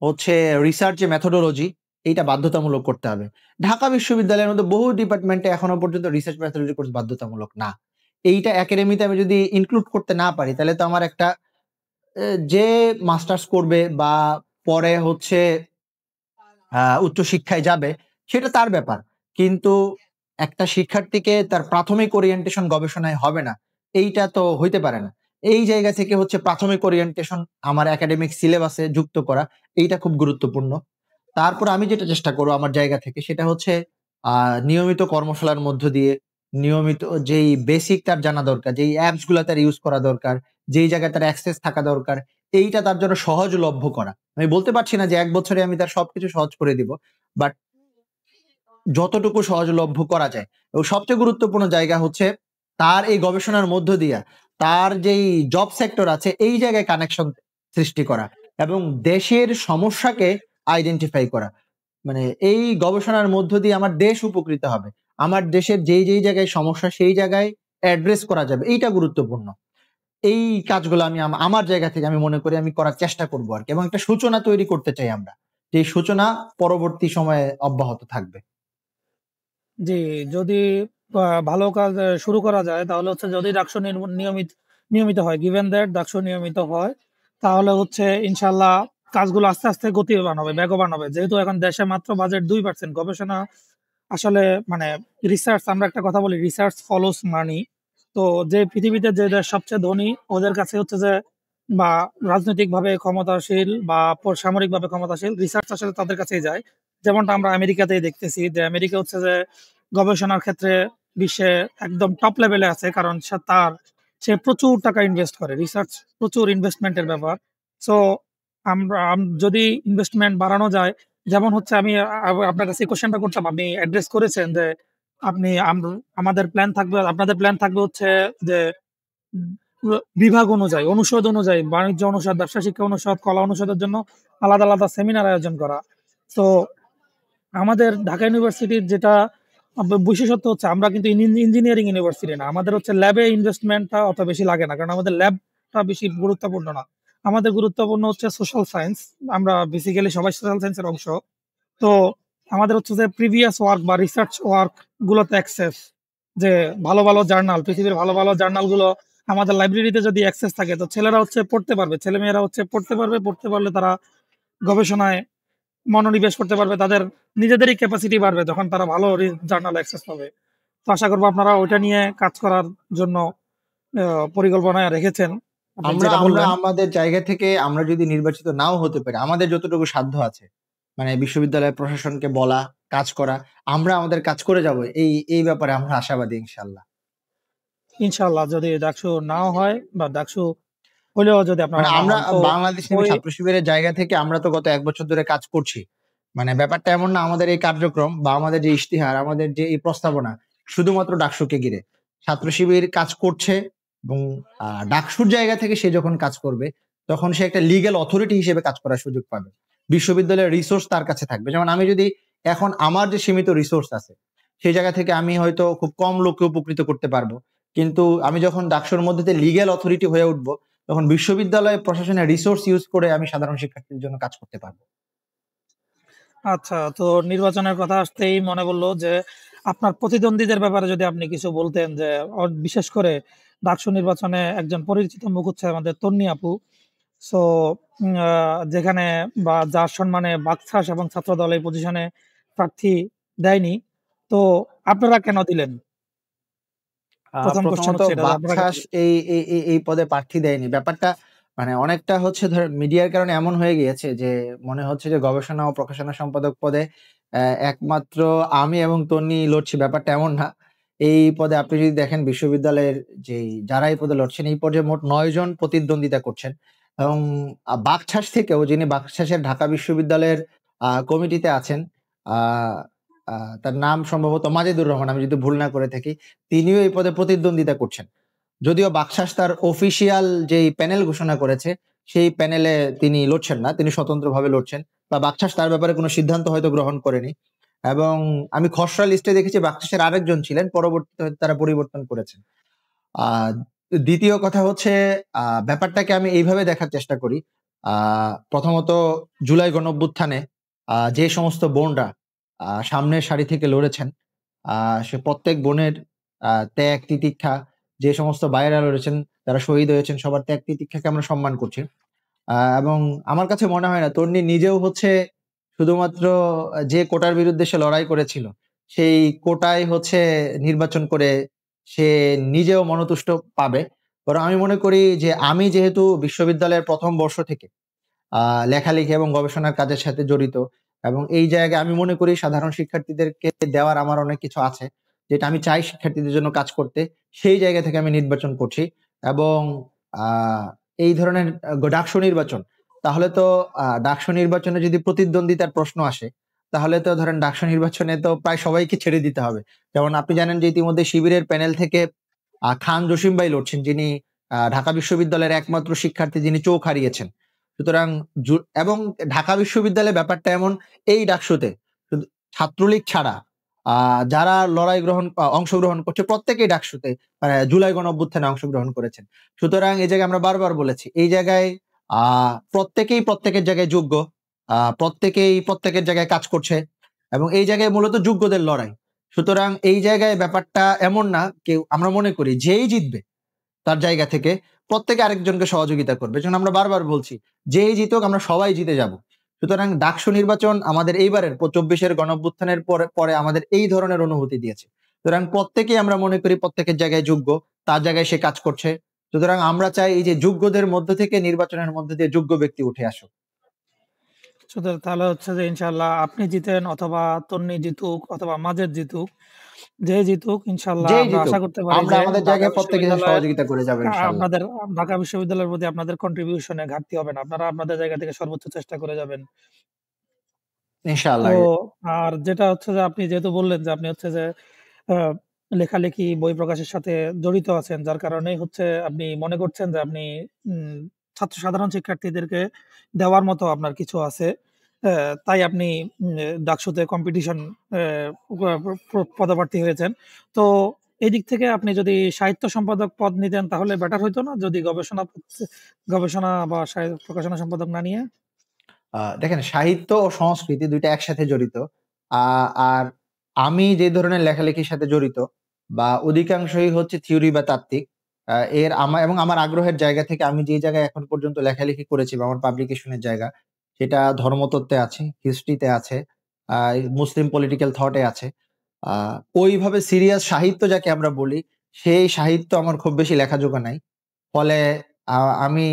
হচ্ছে রিসার্চ যে মেথোডোলজি, এইটা বাধ্যতামূলক করতে হবে। ঢাকা বিশ্ববিদ্যালয়ের মধ্যে বহু ডিপার্টমেন্টে এখনো পর্যন্ত রিসার্চ মেথোডোলজি কোর্স বাধ্যতামূলক না। এইটা একাডেমিতে আমি যদি ইনক্লুড করতে না পারি, তাহলে তো আমার একটা যে মাস্টার্স করবে বা পরে হচ্ছে উচ্চশিক্ষায় যাবে, সেটা তার ব্যাপার। কিন্তু একটা শিক্ষার্থীকে তার প্রাথমিক ওরিয়েন্টেশন গবেষণায় হবে না, এইটা তো হইতে পারে না। এই জায়গা থেকে হচ্ছে প্রাথমিক ওরিয়েন্টেশন আমার একাডেমিক সিলেবাসে যুক্ত করা, এইটা খুব গুরুত্বপূর্ণ। তারপর আমি যেটা চেষ্টা করব আমার জায়গা থেকে, সেটা হচ্ছে নিয়মিত কর্মশালার মধ্য দিয়ে, নিয়মিত যেই বেসিক তার জানা দরকার, যেই অ্যাপস গুলা তার ইউজ করা দরকার, যেই জায়গায় তার অ্যাক্সেস থাকা দরকার, এইটা তার জন্য সহজলভ্য করা। আমি বলতে পারছি না যে 1 বছরে আমি তার সবকিছু সহজ করে দিব। বাট যতটুকু সহজলভ্য করা যায়। এবং সবচেয়ে গুরুত্বপূর্ণ জায়গা হচ্ছে, তার এই গবেষণার মধ্য দিয়া তার যেই জব সেক্টর আছে, এই জায়গায় কানেকশন সৃষ্টি করা এবং দেশের সমস্যাকে আইডেন্টিফাই করা। মানে এই গবেষণার মধ্য দিয়ে আমার দেশ উপকৃত হবে। আমার দেশের যেই জায়গায় সমস্যা, সেই জায়গায় অ্যাড্রেস করা যাবে। এইটা গুরুত্বপূর্ণ। এই কাজগুলো আমি আমার জায়গা থেকে আমি মনে করি আমি করার চেষ্টা করব আরকি, এবং একটা সূচনা তৈরি করতে চাই আমরা। যে সূচনা পরবর্তী সময়ে অব্যাহত থাকবে। জি, যদি ভালো কাজ শুরু করা যায়, তাহলে হচ্ছে যদি ডাকসু নিয়মিত নিয়মিত হয়, গিভেন দ্যাট ডাকসু নিয়মিত হয়, তাহলে হচ্ছে ইনশাল্লাহ কাজগুলো আস্তে আস্তে গতিবান হবে, বেগবান হবে। যেহেতু এখন দেশে মাত্র বাজেট 2%, গবেষণা আসলে মানে রিসার্চ, আমরা একটা কথা বলি রিসার্চ ফলোস মানি। তো যে পৃথিবীতে যে দেশ সবচেয়ে ধনী ওদের কাছে হচ্ছে যে, বা রাজনৈতিকভাবে ক্ষমতাশীল বা সামরিকভাবে ক্ষমতাশীল, রিসার্চ আসলে তাদের কাছেই যায়। যেমনটা আমরা আমেরিকাতেই দেখতেছি যে আমেরিকা হচ্ছে যে গবেষণার ক্ষেত্রে বিশ্বে একদম টপ লেভেলে আছে, কারণ সে প্রচুর টাকা ইনভেস্ট করে, রিসার্চ প্রচুর ইনভেস্টমেন্টের ব্যাপার। সো আমরা যদি ইনভেস্টমেন্ট বাড়ানো যায়, যেমন হচ্ছে আমি আপনার কাছে কোশ্চেনটা করতাম, আপনি অ্যাড্রেস করেছেন যে আমাদের প্ল্যান থাকবে, আপনাদের প্ল্যান থাকবে হচ্ছে যে উম, বিভাগ অনুযায়ী, অনুষদ অনুযায়ী, বাণিজ্য অনুষদ, ব্যবসা শিক্ষা অনুষদ, কলা অনুষদের জন্য আলাদা আলাদা সেমিনার আয়োজন করা। তো আমাদের ঢাকা ইউনিভার্সিটির যেটা বিশেষত্ব হচ্ছে, আমরা কিন্তু ইঞ্জিনিয়ারিং ইউনিভার্সিটি না, আমাদের হচ্ছে ল্যাবে ইনভেস্টমেন্টটা অত বেশি লাগে না, কারণ আমাদের ল্যাবটা বেশি গুরুত্বপূর্ণ না। আমাদের গুরুত্বপূর্ণ হচ্ছে সোশ্যাল সায়েন্স, আমরা বেসিক্যালি সবাই সোশ্যাল সায়েন্সের অংশ। তো আমাদের হচ্ছে যে প্রিভিয়াস ওয়ার্ক বা রিসার্চ ওয়ার্ক গুলোতে অ্যাক্সেস, যে ভালো ভালো জার্নাল, পৃথিবীর ভালো ভালো জার্নাল গুলো আমাদের লাইব্রেরিতে যদি অ্যাক্সেস থাকে, তো ছেলেরা হচ্ছে পড়তে পারবে, ছেলেমেয়েরা হচ্ছে পড়তে পারবে, পড়তে পারলে তারা গবেষণায় মনোনিবেশ করতে পারবে, তাদের নিজেদেরই ক্যাপাসিটি বাড়বে যখন তারা ভালো জার্নাল অ্যাক্সেস পাবে। তো আশা করবো আপনারা ওইটা নিয়ে কাজ করার জন্য পরিকল্পনা রেখেছেন, আপনি আমরা যেটা আমরা বললেন। আমাদের জায়গা থেকে আমরা যদি নির্বাচিত নাও হতে পারি, আমাদের যতটুকু সাধ্য আছে, মানে বিশ্ববিদ্যালয় প্রশাসনকে বলা, কাজ করা, আমরা আমাদের কাজ করে যাব। এই ব্যাপারে আমরা আশাবাদী ইনশাআল্লাহ। ইনশাল্লাহ যদি ডাকসু নাও হয় বা ডাকসু হলেও যদি মানে আপনারা না আমরা হন, তো বাংলাদেশ নির্বাহী ওই ছাত্র শিবিরের জায়গা থেকে আমরা তো গত ১ বছর ধরে কাজ করছি। মানে ব্যাপারটা এমন না আমাদের এই কার্যক্রম বা আমাদের যে ইশতিহার, আমাদের যে এই প্রস্তাবনা শুধুমাত্র ডাকসুকে ঘিরে। ছাত্র শিবির কাজ করছে এবং ডাকসুর জায়গা থেকে সে যখন কাজ করবে, তখন সে একটা লিগ্যাল অথরিটি হিসেবে কাজ করার সুযোগ পাবে। বিশ্ববিদ্যালয়ের রিসোর্স তার কাছে থাকবে। যেমন আমি যদি এখন আমার যে সীমিত রিসোর্স আছে, সেই জায়গা থেকে আমি হয়তো খুব কম লোককে উপকৃত করতে পারবো। কিন্তু আমি যখন ডাকসুর মধ্যে দিয়ে লিগ্যাল অথরিটি হয়ে উঠবো, তখন বিশ্ববিদ্যালয় প্রশাসনের রিসোর্স ইউজ করে আমি সাধারণ শিক্ষার্থীদের জন্য কাজ করতে পারবো। আচ্ছা, তো নির্বাচনের কথা আসতেই মনে পড়লো যে আপনার প্রতিদ্বন্দ্বীদের ব্যাপারে যদি আপনি কিছু বলতেন, যে বিশেষ করে ডাকসু নির্বাচনে একজন পরিচিত মুখ হচ্ছে আমাদের তন্নি আপু। সো যেখানে বা যার সম্মানে বাকছাস এবং ছাত্রদল এই পজিশনে প্রার্থী দেয়নি, তো আপনারা কেন দিলেন? প্রথম কোশ্চেন প্রথমত হচ্ছে এটা, যে আপনারা কেন বাকছাস দিলেন? এই পদে প্রার্থী দেয়নি। ব্যাপারটা মানে অনেকটা হচ্ছে ধরেন মিডিয়ার কারণে এমন হয়ে গিয়েছে যে মনে হচ্ছে যে গবেষণা ও প্রকাশনা সম্পাদক পদে একমাত্র আমি এবং তন্নি লড়ছি, ব্যাপারটা এমন না। এই পদে আপনি যদি দেখেন বিশ্ববিদ্যালয়ের যারা এই পদে লড়ছেন, এই পর্যায়ে মোট ৯ জন প্রতিদ্বন্দ্বিতা করছেন এবং বাকছাস থেকেও যিনি বাকছাসের ঢাকা বিশ্ববিদ্যালয়ের কমিটিতে আছেন, আ আ তার নাম সম্ভবত মাজেদুর রহমান, আমি যদি ভুল না করে থাকি। তিনিও এই পদে প্রতিদ্বন্দ্বিতা করছেন। যদিও বাকশাস তার অফিসিয়াল যেই প্যানেল ঘোষণা করেছে, সেই প্যানেলে তিনি লড়ছেন না। তিনি স্বতন্ত্রভাবে লড়ছেন বা বাকশাস তার ব্যাপারে কোনো সিদ্ধান্ত হয়তো গ্রহণ করেনি। এবং আমি খসড়া লিস্টে দেখেছি বাকশাসের আরেকজন ছিলেন। পরবর্তীতে হয়তো তারা পরিবর্তন করেছেন। আ ২য় কথা হচ্ছে ব্যাপারটাকে আমি এইভাবে দেখার চেষ্টা করি। আ প্রথমত জুলাই গণঅভ্যুত্থানে যে সমস্ত বোনরা সামনের সারি থেকে লড়েছেন, আ সে প্রত্যেক বোনের ত্যাগ তিতিক্ষা, যে সমস্ত ভাইয়েরা লড়েছেন, যারা শহীদ হয়েছেন, সবার ত্যাগ তিতিক্ষাকে আমরা সম্মান করছি। এবং আমার কাছে মনে হয় না তন্নি নিজেও হচ্ছে শুধুমাত্র যে কোটার বিরুদ্ধে সে লড়াই করেছিল, সেই কোটায় হচ্ছে নির্বাচন করে সে নিজেও মনতুষ্ট পাবে। বরং আমি মনে করি যে আমি যেহেতু বিশ্ববিদ্যালয়ের ১ম বর্ষ থেকে আ লেখালেখি এবং গবেষণার কাজের সাথে জড়িত এবং এই জায়গায় আমি মনে করি সাধারণ শিক্ষার্থীদেরকে দেওয়ার আমার অনেক কিছু আছে, যেটা আমি চাই শিক্ষার্থীদের জন্য কাজ করতে। সেই জায়গা থেকে আমি নির্বাচন করছি এবং আ এই ধরনের ডাকসু নির্বাচন, তাহলে তো ডাকসু নির্বাচনে যদি প্রতিদ্বন্দ্বিতার প্রশ্ন আসে, তাহলে তো ধরেন ডাকসু নির্বাচনে তো প্রায় সবাইকে ছেড়ে দিতে হবে। যেমন আপনি জানেন যে ইতিমধ্যে শিবিরের প্যানেল থেকে খান জসিম ভাই লড়ছেন, যিনি ঢাকা বিশ্ববিদ্যালয়ের একমাত্র শিক্ষার্থী যিনি চোখ হারিয়েছেন। সুতরাং এবং ঢাকা বিশ্ববিদ্যালয়ের ব্যাপারটা এমন, এই ডাকসুতে শুধু ছাত্রলীগ ছাড়া যারা অংশগ্রহণ করছে প্রত্যেকেই ডাকসুতে জুলাই গণঅভ্যুত্থানে অংশগ্রহণ করেছেন। সুতরাং এই জায়গায় আমরা বারবার বলেছি, এই জায়গায় প্রত্যেকেই প্রত্যেকের জায়গায় যোগ্য, প্রত্যেকেই প্রত্যেকের জায়গায় কাজ করছে এবং এই জায়গায় মূলত যোগ্যদের লড়াই। সুতরাং এই জায়গায় ব্যাপারটা এমন না, কেউ আমরা মনে করি যেই জিতবে তার জায়গা থেকে প্রত্যেকে আরেকজনকে সহযোগিতা করবে। যেমন আমরা বারবার বলছি, যেই জিতুক আমরা সবাই জিতে যাব। সুতরাং ডাকসু নির্বাচন আমাদের এইবারের 24-এর গণঅভ্যুত্থানের পরে আমাদের এই ধরনের অনুভূতি দিয়েছে। সুতরাং প্রত্যেকেই আমরা মনে করি প্রত্যেকের জায়গায় যোগ্য, তার জায়গায় সে কাজ করছে। সুতরাং আমরা চাই এই যে যোগ্যদের মধ্য থেকে নির্বাচনের মধ্যে দিয়ে যোগ্য ব্যক্তি উঠে আসুক। সুতরাং তাহলে হচ্ছে যে ইনশাল্লাহ আপনি জিতেন অথবা তন্নি জিতুক অথবা মাজেদ জিতুক, যে জিতুক ইনশাল্লাহ যেই আমরা জিতুক আশা করতে পারি আমরা যে আমাদের ঢাকা জায়গায় প্রত্যেকে বিশ্ববিদ্যালয়ের সহযোগিতা করে যাবো ইনশাআল্লাহ। আপনাদের ঢাকা বিশ্ববিদ্যালয়ের প্রতি আপনাদের কন্ট্রিবিউশনে ঘাটতি হবে না, আপনারা আপনাদের জায়গা থেকে সর্বোচ্চ চেষ্টা করে যাবেন। তো ইনশাআল্লাহ। আর যেটা হচ্ছে যে আপনি যেহেতু বললেন যে আপনি হচ্ছে যে আহ, লেখালেখি বই প্রকাশের সাথে জড়িত আছেন, যার কারণেই হচ্ছে আপনি মনে করছেন যে আপনি উম, সাধারণ শিক্ষার্থীদেরকে দেওয়ার মতো আপনার কিছু আছে। তাই আপনি ডাকসুতে কম্পিটিশন পদপ্রার্থী হয়েছেন। তো এই দিক থেকে আপনি যদি সাহিত্য সম্পাদক পদ নিতেন তাহলে বেটার হইতো না, যদি গবেষণা বা প্রকাশনা সম্পাদক না নিয়ে? দেখেন, সাহিত্য ও সংস্কৃতি ২ টা একসাথে জড়িত। আর আমি যে ধরনের লেখালেখির সাথে জড়িত বা অধিকাংশই হচ্ছে থিওরি বা তাত্ত্বিক। এর এবং আমার আগ্রহের জায়গা থেকে আমি যে জায়গায় এখন পর্যন্ত লেখালেখি করেছি বা আমার পাবলিকেশনের জায়গা, সেটা ধর্মতত্ত্বে আছে, হিস্ট্রিতে আছে, আ মুসলিম পলিটিক্যাল থট এ আছে। আ ওইভাবে সিরিয়াস সাহিত্য যাকে আমরা বলি, সেই সাহিত্য আমার খুব বেশি লেখাজোখা নাই। ফলে আ আমি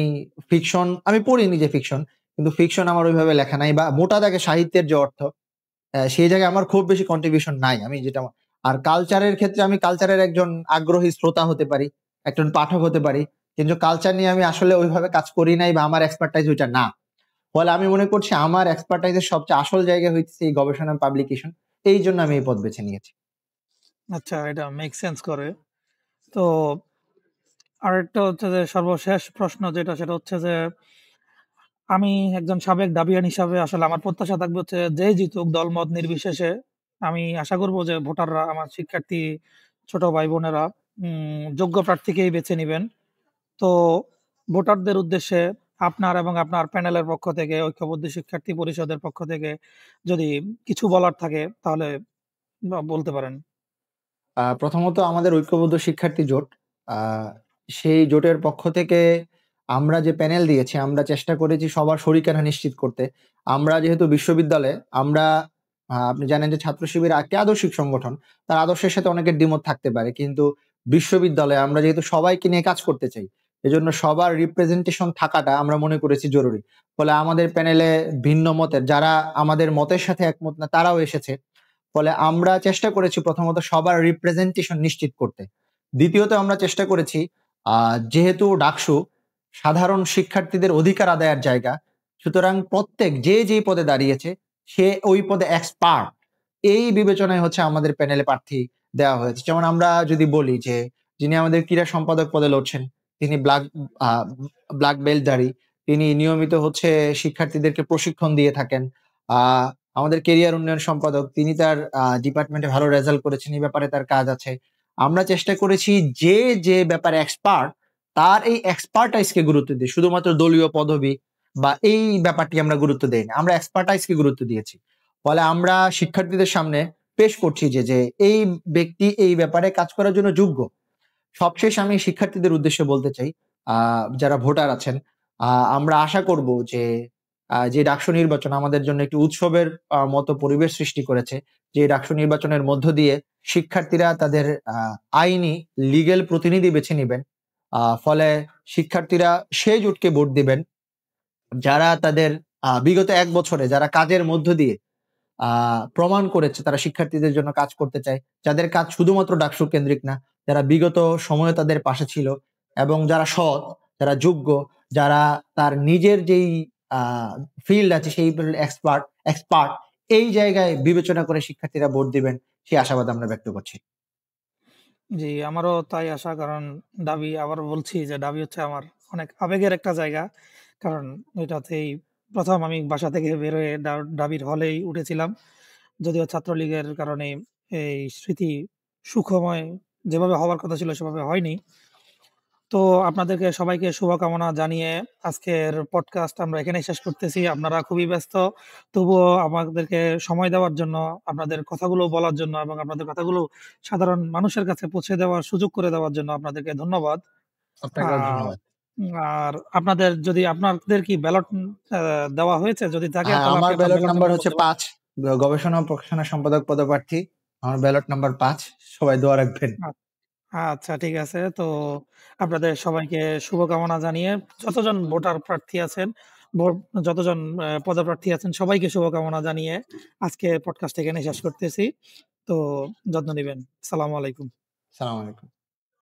আমি পড়ি নিজে ফিকশন। কিন্তু ফিকশন আমার ওইভাবে লেখা নাই বা মোটা দাগে সাহিত্যের যে অর্থ, সেই জায়গায় আমার খুব বেশি কন্ট্রিবিউশন নাই। আমি যেটা আর কালচারের ক্ষেত্রে আমি কালচারের একজন আগ্রহী শ্রোতা হতে পারি, একজন পাঠক হতে পারি। কিন্তু কালচার নিয়ে আমি আসলে ওইভাবে কাজ করি নাই বা আমার এক্সপার্টাইজ ওইটা না। ফলে আমি মনে করছি আমার এক্সপার্টাইজ এর সবচেয়ে আসল জায়গা হইতেছে এই গবেষণা পাবলিকেশন। এইজন্য আমি এই পথ বেছে নিয়েছি। আচ্ছা, এটা মেক সেন্স করে। তো আরেকটা হচ্ছে যে সর্বশেষ প্রশ্ন যেটা, সেটা হচ্ছে যে আমি একজন সাবেক দাবিয়ান হিসাবে আসলে আমার প্রত্যাশা থাকবে হচ্ছে যেই জিতুক দলমত নির্বিশেষে, আমি আশা করব যে ভোটাররা, আমার শিক্ষার্থী ছোট ভাই বোনেরা যোগ্য প্রার্থীকেই বেছে নিবেন। তো ভোটারদের উদ্দেশ্যে আপনার এবং আপনার প্যানেলের পক্ষ থেকে, ঐক্যবদ্ধ শিক্ষার্থী পরিষদের পক্ষ থেকে যদি কিছু বলার থাকে তাহলে বলতে পারেন। প্রথমত আমাদের ঐক্যবদ্ধ শিক্ষার্থী জোট, আ সেই জোটের পক্ষ থেকে আমরা যে প্যানেল দিয়েছি, আমরা চেষ্টা করেছি সবার শরিকানা নিশ্চিত করতে। আমরা যেহেতু বিশ্ববিদ্যালয়ে আমরা আপনি জানেন যে ছাত্র শিবির একটি আদর্শিক সংগঠন। তার আদর্শের সাথে অনেকের দ্বিমত থাকতে পারে। কিন্তু বিশ্ববিদ্যালয়ে আমরা যেহেতু সবাইকে নিয়ে কাজ করতে চাই, এজন্য সবার রিপ্রেজেন্টেশন থাকাটা আমরা মনে করেছি জরুরি। ফলে আমাদের প্যানেলে ভিন্ন মতের, যারা আমাদের মতের সাথে একমত না, তারাও এসেছে। ফলে আমরা চেষ্টা করেছি প্রথমত সবার রিপ্রেজেন্টেশন নিশ্চিত করতে। দ্বিতীয়ত আমরা চেষ্টা করেছি যেহেতু ডাকসু সাধারণ শিক্ষার্থীদের অধিকার আদায়ের জায়গা, সুতরাং প্রত্যেক যে যেই পদে দাঁড়িয়েছে সে ওই পদে এক্সপার্ট। এই বিবেচনায় হচ্ছে আমাদের প্যানেলে প্রার্থী দেওয়া হয়েছে। যেমন আমরা যদি বলি যে যিনি আমাদের ক্রীড়া সম্পাদক পদে লড়ছেন, তিনি আ ব্ল্যাক বেল্টধারী। তিনি নিয়মিত হচ্ছে শিক্ষার্থীদেরকে প্রশিক্ষণ দিয়ে থাকেন। আ আমাদের কেরিয়ার উন্নয়ন সম্পাদক, তিনি তার ডিপার্টমেন্টে ভালো রেজাল্ট করেছেন, এই ব্যাপারে তার কাজ আছে। আমরা চেষ্টা করেছি যে ব্যাপারে এক্সপার্ট, তার এই এক্সপার্টাইজ কে গুরুত্ব দিই। শুধুমাত্র দলীয় পদবি বা এই ব্যাপারটি আমরা গুরুত্ব দেইনি। আমরা এক্সপার্টাইজ কে গুরুত্ব দিয়েছি। ফলে আমরা শিক্ষার্থীদের সামনে পেশ করছি যে এই ব্যক্তি এই ব্যাপারে কাজ করার জন্য যোগ্য। সবশেষ আমি শিক্ষার্থীদের উদ্দেশ্যে বলতে চাই, আ যারা ভোটার আছেন, আমরা আশা করব যে ডাকসু নির্বাচন আমাদের জন্য একটি উৎসবের মতো পরিবেশ সৃষ্টি করেছে। যে ডাকসু নির্বাচনের মধ্য দিয়ে শিক্ষার্থীরা তাদের আ আইনি লিগ্যাল প্রতিনিধি বেছে নিবেন। ফলে শিক্ষার্থীরা সেই জোটকে ভোট দিবেন, যারা তাদের বিগত ১ বছরে যারা কাজের মধ্য দিয়ে আ প্রমাণ করেছে তারা শিক্ষার্থীদের জন্য কাজ করতে চায়। যাদের কাজ শুধুমাত্র ডাকসু কেন্দ্রিক না, যারা বিগত সময়ে তাদের পাশে ছিল এবং যারা সৎ, যারা যোগ্য, যারা তার নিজের যেই আ ফিল্ড আছে সেই ফিল্ড এক্সপার্ট এই জায়গায় বিবেচনা করে শিক্ষার্থীরা ভোট দিবেন, সেই আশাবাদ আমরা ব্যক্ত করছি। জি, আমারও তাই আশা। কারণ ডাবি, আবার বলছি যে ডাবি হচ্ছে আমার অনেক আবেগের একটা জায়গা। কারণ এটাতেই ১ম আমি বাসা থেকে বের হয়ে ডাবির হলেই উঠেছিলাম। যদিও ছাত্রলীগের কারণে এই স্মৃতি সুখময় যেভাবে হওয়ার কথা ছিল সেভাবে হয়নি। তো আপনাদেরকে সবাইকে শুভকামনা জানিয়ে আজকের পডকাস্ট আমরা এখানেই শেষ করতেছি। আপনারা খুবই ব্যস্ত। তবুও আমাদেরকে সময় দেওয়ার জন্য, আপনাদের কথাগুলো বলার জন্য এবং আপনাদের কথাগুলো সাধারণ মানুষের কাছে পৌঁছে দেওয়ার সুযোগ করে দেওয়ার জন্য আপনাদেরকে ধন্যবাদ। আ আপনাকেও ধন্যবাদ। আর আপনাদের কি ব্যালট দেওয়া হয়েছে? যদি থাকে হ্যাঁ, তাহলে আমার আপনি আপনার ব্যালট ব্যালট নাম্বার নাম্বার হচ্ছে বলতে পারেন। ৫ গবেষণা ও প্রকাশনা সম্পাদক পদপ্রার্থী। আমার ব্যালট নাম্বার ৫। সবাই দোয়া রাখবেন। আচ্ছা, ঠিক আছে। তো আপনাদের সবাইকে শুভকামনা জানিয়ে যতজন ভোটার প্রার্থী আছেন, ভোট যতজন পদপ্রার্থী আছেন সবাইকে শুভকামনা জানিয়ে আজকে পডকাস্ট এখানে শেষ করতেছি। তো যত্ন নিবেন। সালামু আলাইকুম। সালাম আলাইকুম।